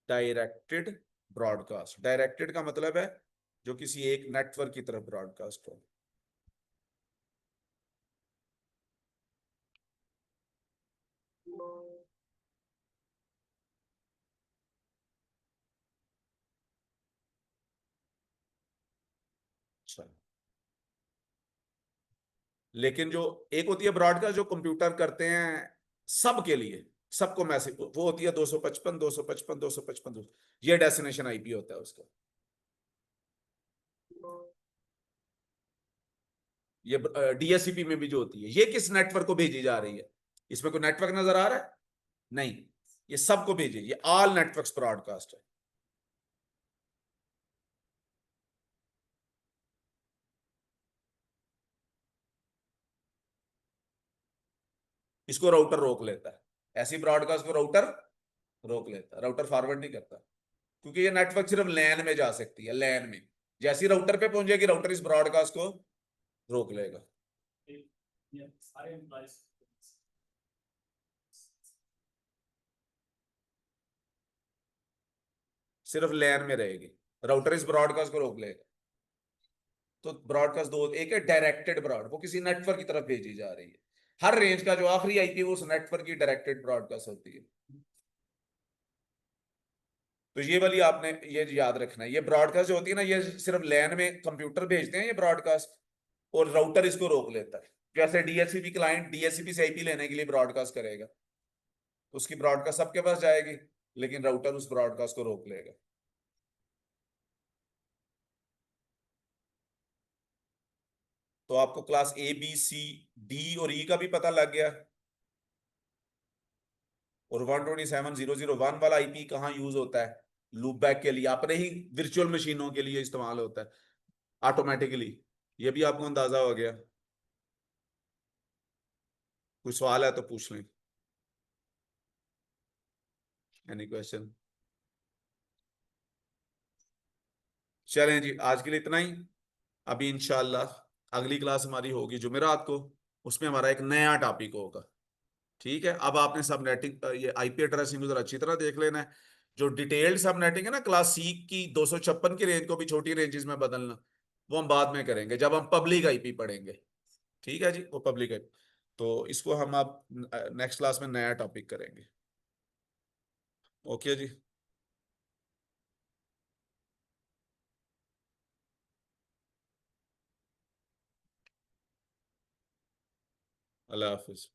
Directed broadcast, directed का मतलब है जो किसी एक नेटवर्क की तरफ ब्रॉडकास्ट हो। लेकिन जो एक होती है ब्रॉडकास्ट जो कंप्यूटर करते हैं सबके लिए, सबको मैसेज, वो होती है 255 255 255, ये डेस्टिनेशन आईपी होता है उसका। ये डीएससीपी में भी जो होती है, ये किस नेटवर्क को भेजी जा रही है? इसमें कोई नेटवर्क नजर आ रहा है? नहीं, ये सबको भेजे, ये ऑल नेटवर्क्स ब्रॉडकास्ट है। इसको राउटर रोक लेता है, ऐसी ब्रॉडकास्ट को राउटर रोक लेता है, राउटर फॉरवर्ड नहीं करता, क्योंकि ये नेटवर्क सिर्फ लैन में जा सकती है, लैन में। जैसी राउटर पे पहुंचेगी, राउटर इस ब्रॉडकास्ट को रोक लेगा। सिर्फ लैन में रहेगी, राउटर इस ब्रॉडकास्ट को रोक लेगा। तो ब्रॉडकास्ट दो, एक है डायरेक्टेड ब्रॉड, वो किसी नेटवर्क की तरफ भेजी जा रही है, हर रेंज का जो आखिरी आईपी वो उस नेटवर्क की डायरेक्टेड ब्रॉडकास्ट होती है। तो ये वाली आपने ये याद रखना है, ये ब्रॉडकास्ट जो होती है ना, ये सिर्फ लैन में कंप्यूटर भेजते हैं ये ब्रॉडकास्ट, और राउटर इसको रोक लेता है। जैसे डीएचसीपी क्लाइंट डीएचसीपी से आईपी लेने के लिए ब्रॉडकास्ट करेगा, तो उसकी ब्रॉडकास्ट सबके पास जाएगी, लेकिन राउटर उस ब्रॉडकास्ट को रोक लेगा। तो आपको class A B C D और ई का भी पता लग गया, और 127.0.0.1 वाला आईपी कहाँ यूज होता है? लूप बैक के लिए, अपने ही वर्चुअल मशीनों के लिए इस्तेमाल होता है ऑटोमेटिकली। ये भी आपको अंदाजा हो गया। कोई सवाल है तो पूछ लें। Any question? चलें जी, आज के लिए इतना ही। अभी इंशाल्लाह अगली क्लास हमारी होगी जुमेरात को, उसमें हमारा एक नया टॉपिक होगा। ठीक है, अब आपने सब नेटिंग, ये आईपी एड्रेसिंग उधर अच्छी तरह देख लेना है। जो डिटेल्ड सब नेटिंग है ना, क्लास सी की 256 की रेंज को भी छोटी रेंजेस में बदलना, वो हम बाद में करेंगे जब हम पब्लिक आईपी पढ़ेंगे। ठीक है जी, वो पब्लिक आईपी, तो इसको हम अब नेक्स्ट क्लास में नया टॉपिक करेंगे। ओके जी, अल्लाह हाफिज।